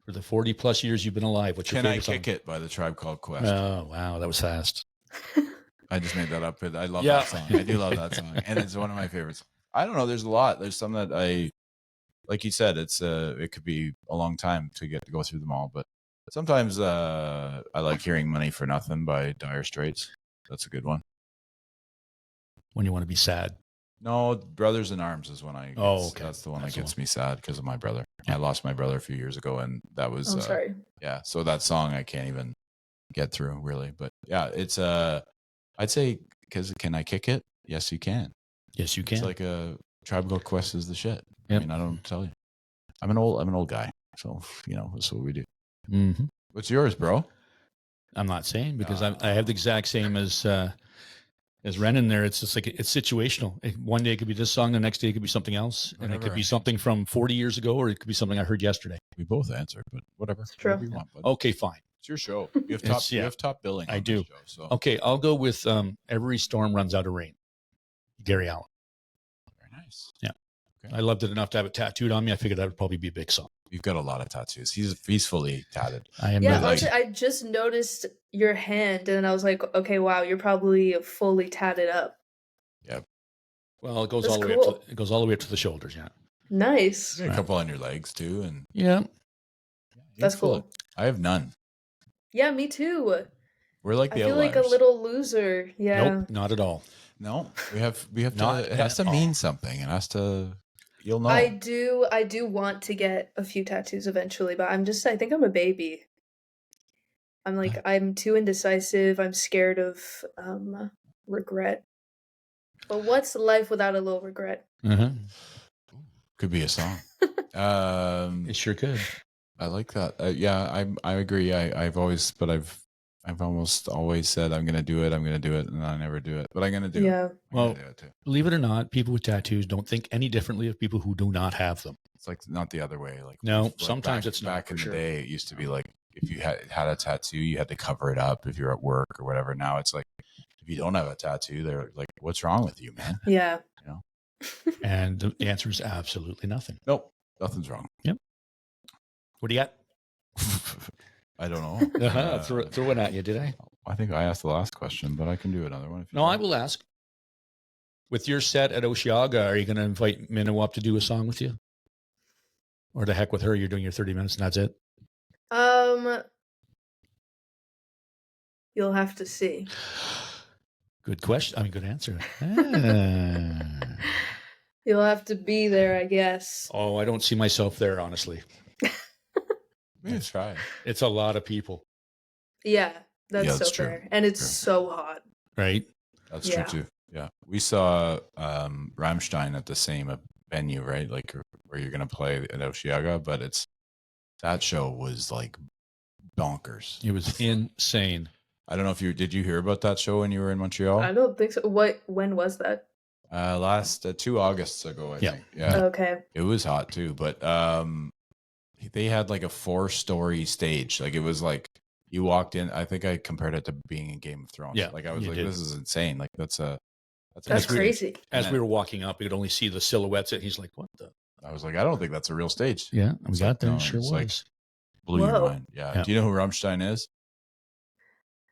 for the 40 plus years you've been alive. What's your Can I favorite Kick It by the Tribe Called Quest? Oh wow, that was fast. I just made that up. I love Yeah. that song. I do love that song, and it's one of my favorites. I don't know. There's a lot. There's some that I, like you said, it could be a long time to get to go through them all. But sometimes I like hearing "Money for Nothing" by Dire Straits. That's a good one. When you want to be sad. No, Brothers in Arms is when I. Oh, okay. That's the one That's that the gets me sad because of my brother. I lost my brother a few years ago, and that was. I'm sorry. Yeah, so that song I can't even get through really, but yeah, it's I'd say because can I kick it? Yes, you can. Yes, you can. It's like a Tribe Called Quest is the shit. Yep. I mean, I don't tell you. I'm an old guy, so you know that's what we do. Mm-hmm. What's yours, bro? I'm not saying because I have the exact same as Renan there. It's just like it's situational. One day it could be this song, the next day it could be something else, and it could be something from 40 years ago, or it could be something I heard yesterday. We both answered, but whatever. It's true. Whatever you want, bud. Okay, fine. It's your show. You have top. You have top billing. I on do. this show, so Okay, I'll go with Every Storm Runs Out of Rain. Gary Allen. very nice. Yeah. Okay. I loved it enough to have it tattooed on me. I figured that would probably be a big song. You've got a lot of tattoos. He's fully tatted. I am Yeah, not honestly, I just noticed your hand, and I was like, okay, wow, you're probably fully tatted up. well, it goes That's all the way cool. up to, it goes all the way up to the shoulders, yeah. Nice. You got a couple on your legs too, and Yeah. you're That's full cool. of- I have none. Yeah, me too. We're like I the feel outliers. like a little loser. Yeah. Nope, not at all. No, we have Not to. It has to at all. mean something. It has to. You'll know. I do want to get a few tattoos eventually, but I think I'm a baby. I'm too indecisive. I'm scared of regret. But what's life without a little regret? Uh-huh. Could be a song. It sure could. I like that. Yeah, I agree. I've almost always said I'm gonna do it, and I never do it. But I'm gonna do it. Yeah. I'm Well, gonna do it too. Believe it or not, people with tattoos don't think any differently of people who do not have them. It's like not the other way. Like No, like sometimes back, it's not, back for in sure. the day. It used to be like if you had a tattoo, you had to cover it up if you're at work or whatever. Now it's like if you don't have a tattoo, they're like, "What's wrong with you, man?" Yeah. You know? And the answer is absolutely nothing. Nope, nothing's wrong. What do you got? I don't know. Throw it at you, did I? I think I asked the last question, but I can do another one. If you No, I want. will ask. With your set at Oceaga, are you going to invite Minnow up to do a song with you? Or the heck with her, you're doing your 30 minutes and that's it? You'll have to see. Good question. I mean, good answer. Ah. You'll have to be there, I guess. Oh, I don't see myself there, honestly. We can try. It's a lot of people. Yeah, That's Yeah, so that's true. fair. And it's True. so hot. Right? That's Yeah. true too. Yeah. We saw Rammstein at the same venue, right? Like where you're gonna play at Oceaga, but that show was like bonkers. It was insane. I don't know if did you hear about that show when you were in Montreal? I don't think so. When was that? Last 2 Augusts ago, I Yeah. think. Yeah. Okay. It was hot too, but they had like a 4-story stage. Like it was like you walked in. I think I compared it to being in Game of Thrones. Yeah, like I was you like, did. this is insane. Like that's a That's big stage. crazy. As And we were walking up, we could only see the silhouettes. And he's like, "What the?" I was like, I don't think that's a real stage. Yeah, we It's got like, there. no, Sure it's was. like- Blew your Whoa. mind. Yeah. Yeah. Do you know who Rammstein is?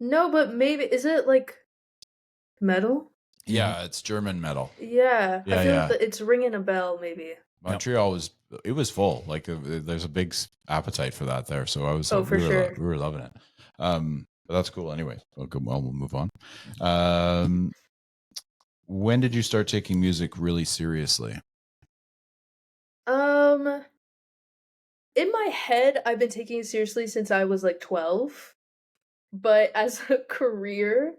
No, but maybe is it like metal? Yeah, it's German metal. Yeah. Yeah, I feel yeah. like it's ringing a bell. Maybe. Montreal was full. Like there's a big appetite for that there. So I was Oh, for sure. we were loving it. But that's cool. Anyway, we'll move on. When did you start taking music really seriously? In my head, I've been taking it seriously since I was like 12. But as a career,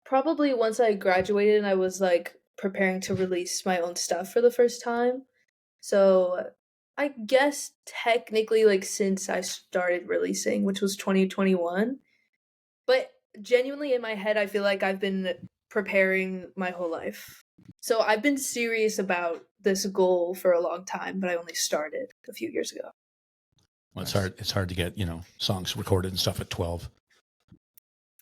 probably once I graduated and I was like preparing to release my own stuff for the first time. So I guess technically like since I started releasing, which was 2021. But genuinely in my head, I feel like I've been preparing my whole life. So I've been serious about this goal for a long time, but I only started a few years ago. Well, it's hard. It's hard to get songs recorded and stuff at 12.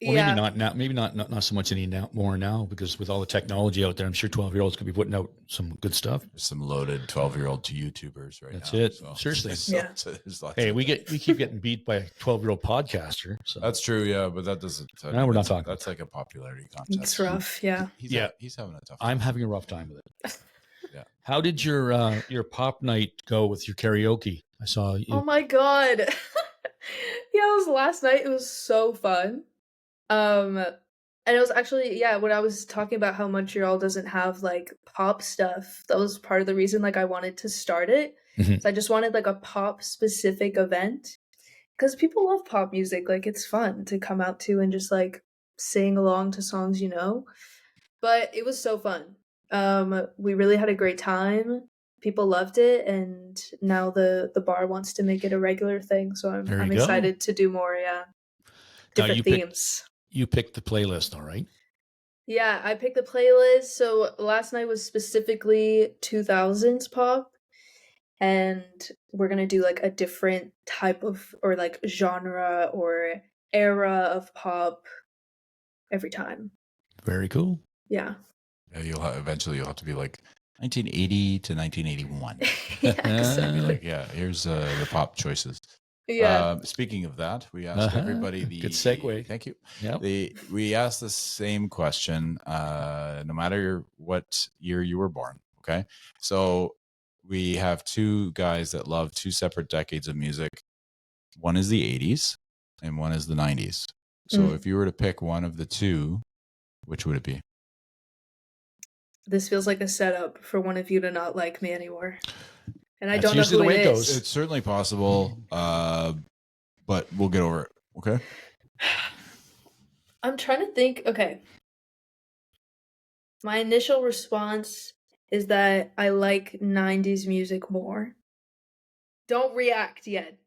Or yeah. maybe not now. Maybe not so much more now because with all the technology out there, I'm sure 12-year-olds could be putting out some good stuff. There's some loaded 12-year-old YouTubers right That's now. it. Seriously. Yeah. There's lots Hey, of- we keep getting beat by a 12-year-old podcaster. So That's true, yeah, but that doesn't. No, we're not talking That's like a popularity contest. It's rough, yeah. He's having a tough time. I'm having a rough time with it. Yeah. How did your pop night go with your karaoke? I saw you. Oh my god. Yeah, it was last night. It was so fun. And it was actually, yeah, when I was talking about how Montreal doesn't have like pop stuff, that was part of the reason like I wanted to start it. Mhm. So I just wanted like a pop specific event because people love pop music. Like it's fun to come out to and just like sing along to songs, you know. But it was so fun. We really had a great time. People loved it, and now the bar wants to make it a regular thing. So There I'm you go. excited to do more. Yeah, Now, different you picked- themes. You picked the playlist, all right? Yeah, I picked the playlist. So last night was specifically 2000s pop, and we're gonna do like a different type of or like genre or era of pop every time. Very cool. Yeah. Yeah, eventually you'll have to be like 1980 to 1981. Yeah, And be exactly. like, yeah, here's the pop choices. Yeah. Speaking of that, we asked everybody the Good segue. Thank you. Yep. We asked the same question, no matter what year you were born. Okay, so we have two guys that love two separate decades of music. One is the 80s, and one is the 90s. So Mm. if you were to pick one of the two, which would it be? This feels like a setup for one of you to not like me anymore. And I That's don't know usually who the way it it is. goes. It's certainly possible, but we'll get over it. Okay. I'm trying to think. Okay. My initial response is that I like 90s music more. Don't react yet.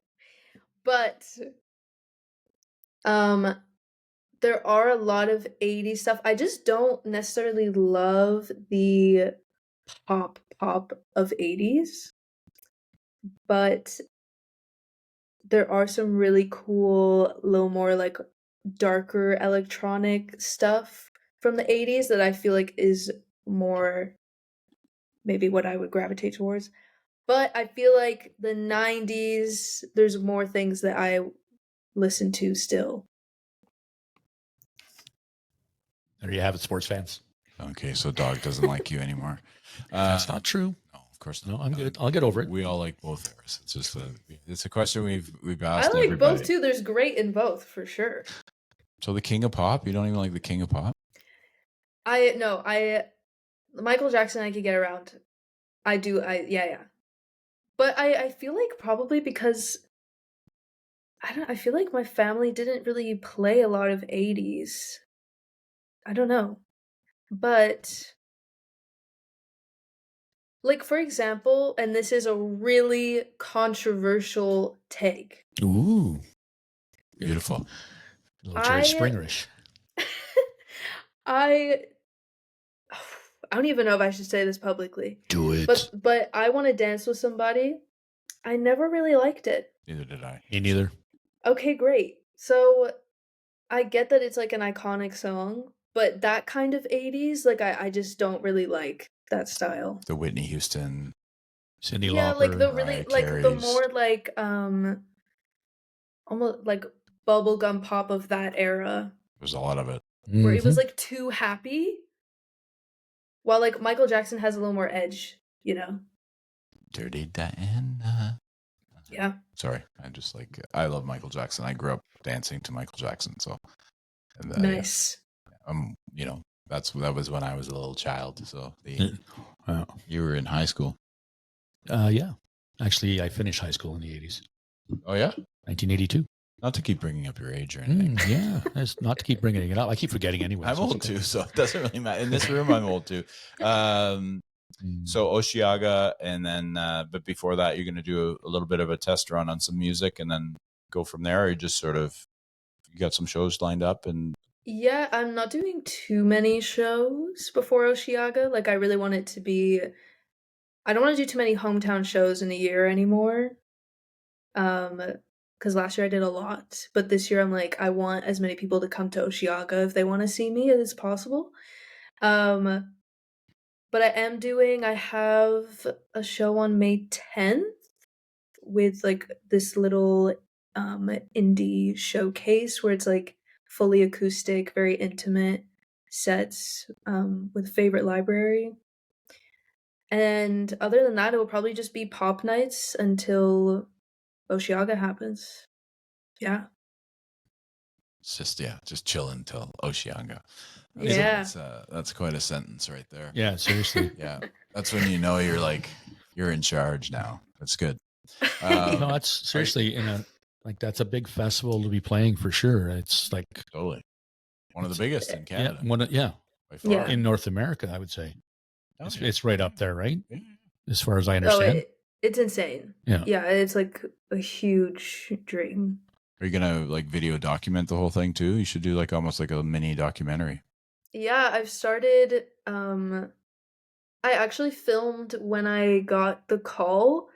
But there are a lot of 80s stuff. I just don't necessarily love the pop of 80s. But there are some really cool, little more like darker electronic stuff from the 80s that I feel like is more maybe what I would gravitate towards. But I feel like the 90s, there's more things that I listen to still. There you have it, sports fans. Okay, so Dawg doesn't like you anymore. That's not true. No, of course not. No, I'm good. I'll get over it. We all like both eras. It's just it's a question we've I asked like everybody. both too. There's great in both for sure. So the King of Pop, you don't even like the King of Pop? Michael Jackson I could get around. Yeah. But I feel like probably because I feel like my family didn't really play a lot of 80s. I don't know. But like for example, and this is a really controversial take. Ooh, Beautiful. a little Jerry I Springerish. I I don't even know if I should say this publicly. Do it. But I Want to Dance with Somebody. I never really liked it. Neither did I. Me neither. Okay, great. So I get that it's like an iconic song, but that kind of 80s, like I just don't really like that style. The Whitney Houston. Cindy Yeah, Lauper. like the really Mariah like the Carey's. more like almost like bubblegum pop of that era There's a lot of it. where it was Mhm. like too happy. While like Michael Jackson has a little more edge, you know. Dirty Diana. Yeah. Sorry, I love Michael Jackson. I grew up dancing to Michael Jackson, so and, Nice. that was when I was a little child. So Wow. you were in high school. Yeah. Actually, I finished high school in the 80s, Oh yeah, 1982. not to keep bringing up your age or anything. Yeah. That's not to keep bringing it up. I keep forgetting anyway. I'm so it's old okay. too, so it doesn't really matter. In this room, I'm old too. So Oceaga, and then but before that, you're going to do a little bit of a test run on some music, and then go from there. Or you just sort of you got some shows lined up, and Yeah, I'm not doing too many shows before Oceaga. Like I really want it to be I don't want to do too many hometown shows in a year anymore. Because last year I did a lot, but this year I'm like I want as many people to come to Oceaga if they want to see me as possible. Um, but I have a show on May 10th with like this little indie showcase where it's like fully acoustic, very intimate sets with favorite library. And other than that, it will probably just be pop nights until Oceaga happens. Yeah. it's just chilling till Oceaga. Yeah. That's quite a sentence right there. Yeah, seriously. Yeah, that's when you know you're in charge now. That's good. No, that's seriously that's a big festival to be playing for sure. It's like Totally, one of the biggest in Canada. By far. Yeah. in North America, I would say. Oh, It's right up there, right? yeah. As far as I Oh, understand. it's insane. Yeah. Yeah, it's like a huge dream. Are you gonna like video document the whole thing too? You should do like almost like a mini documentary. Yeah, I've started I actually filmed when I got the call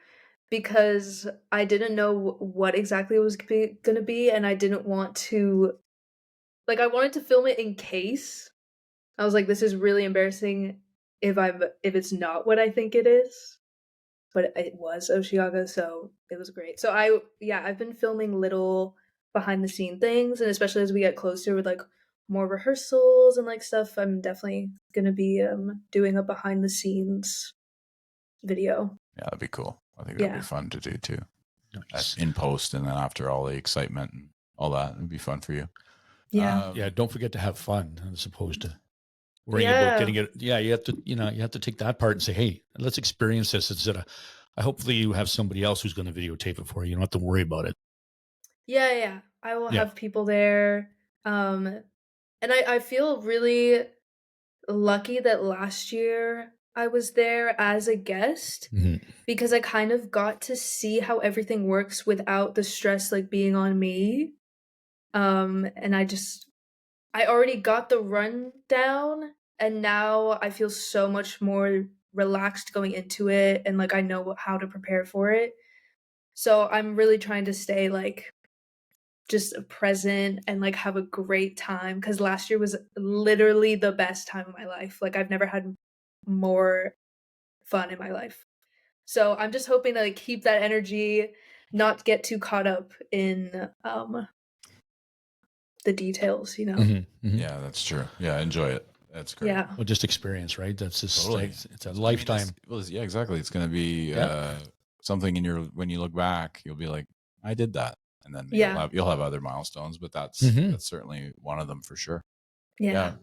because I didn't know what exactly it was going to be and I didn't want to like I wanted to film it in case. I was like this is really embarrassing if it's not what I think it is. But it was Oceaga, so it was great. So I've been filming little behind the scene things, and especially as we get closer with like more rehearsals and like stuff, I'm definitely gonna be doing a behind the scenes video. Yeah, that'd be cool. I think that'd Yeah. be fun to do too. Nice. In post, and then after all the excitement and all that, it'd be fun for you. Yeah. Yeah, don't forget to have fun as opposed to worrying about getting it. Yeah, you have to take that part and say, hey, let's experience this instead of. Hopefully you have somebody else who's going to videotape it for you. You don't have to worry about it. Yeah. I will Yeah. have people there. And I feel really lucky that last year I was there as a guest because I kind of got to see how everything works without the stress like being on me. And I already got the rundown and now I feel so much more relaxed going into it and like I know how to prepare for it. So I'm really trying to stay like just present and like have a great time because last year was literally the best time of my life. Like I've never had more fun in my life. So I'm just hoping to like keep that energy, not get too caught up in the details, you know. Yeah, that's true. Yeah, enjoy it. That's great. Yeah. Well, just experience, right? That's just Totally. it's a lifetime. Yeah, exactly. It's going to be something when you look back, you'll be like, I did that, and then you'll have other milestones, but that's certainly one of them for sure. Yeah.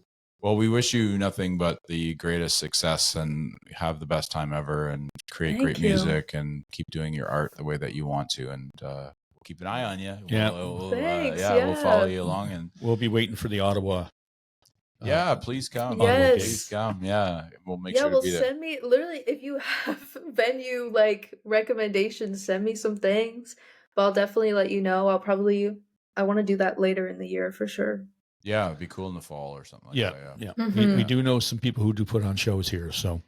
Well, we wish you nothing but the greatest success and have the best time ever, and create Thank great you. music and keep doing your art the way that you want to, and keep an eye on you. Yeah. Thanks, We'll follow yeah. you along, and We'll be waiting for the Ottawa. please come. Yes. Please come. Yeah, we'll make Yeah, sure well, to be there. send me literally if you have venue like recommendations, send me some things. But I'll definitely let you know. I want to do that later in the year for sure. Yeah, it'd be cool in the fall or something like Yeah, that. yeah. Mhm. We do know some people who do put on shows here, so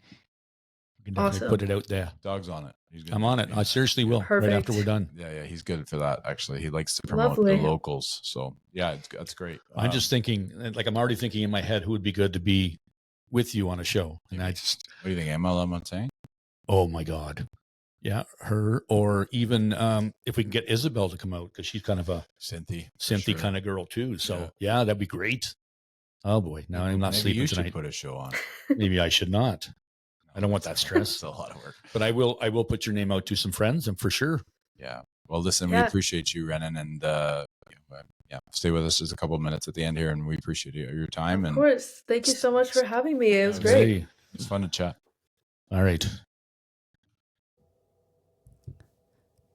we can definitely Awesome. put it out there. Dog's on it. He's gonna I'm do on it. I seriously will right after Perfect. we're done. Yeah, he's good for that. Actually, he likes to promote Lovely. the locals. So yeah, that's great. I'm just thinking, like, I'm already thinking in my head who would be good to be with you on a show, and I just, What do you think, MLM saying? oh my god, yeah, her, or even if we can get Isabel to come out because she's kind of a Cynthia, synthy kind of girl too. So yeah, that'd be great. Oh boy, now I'm not Maybe sleeping you should tonight. put a show on. Maybe I should not. I don't want that It's stress, a lot of work. but I will put your name out to some friends, and for sure. Yeah. Well, listen, we Yeah. appreciate you, Renan, and stay with us just a couple of minutes at the end here, and we appreciate your time. Of And course. Thank you so much for having me. It was Yeah, great. Hey, it's fun to chat. all right.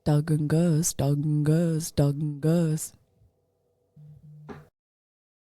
Dawg and Gus, Dawg and Gus, Dawg and Gus.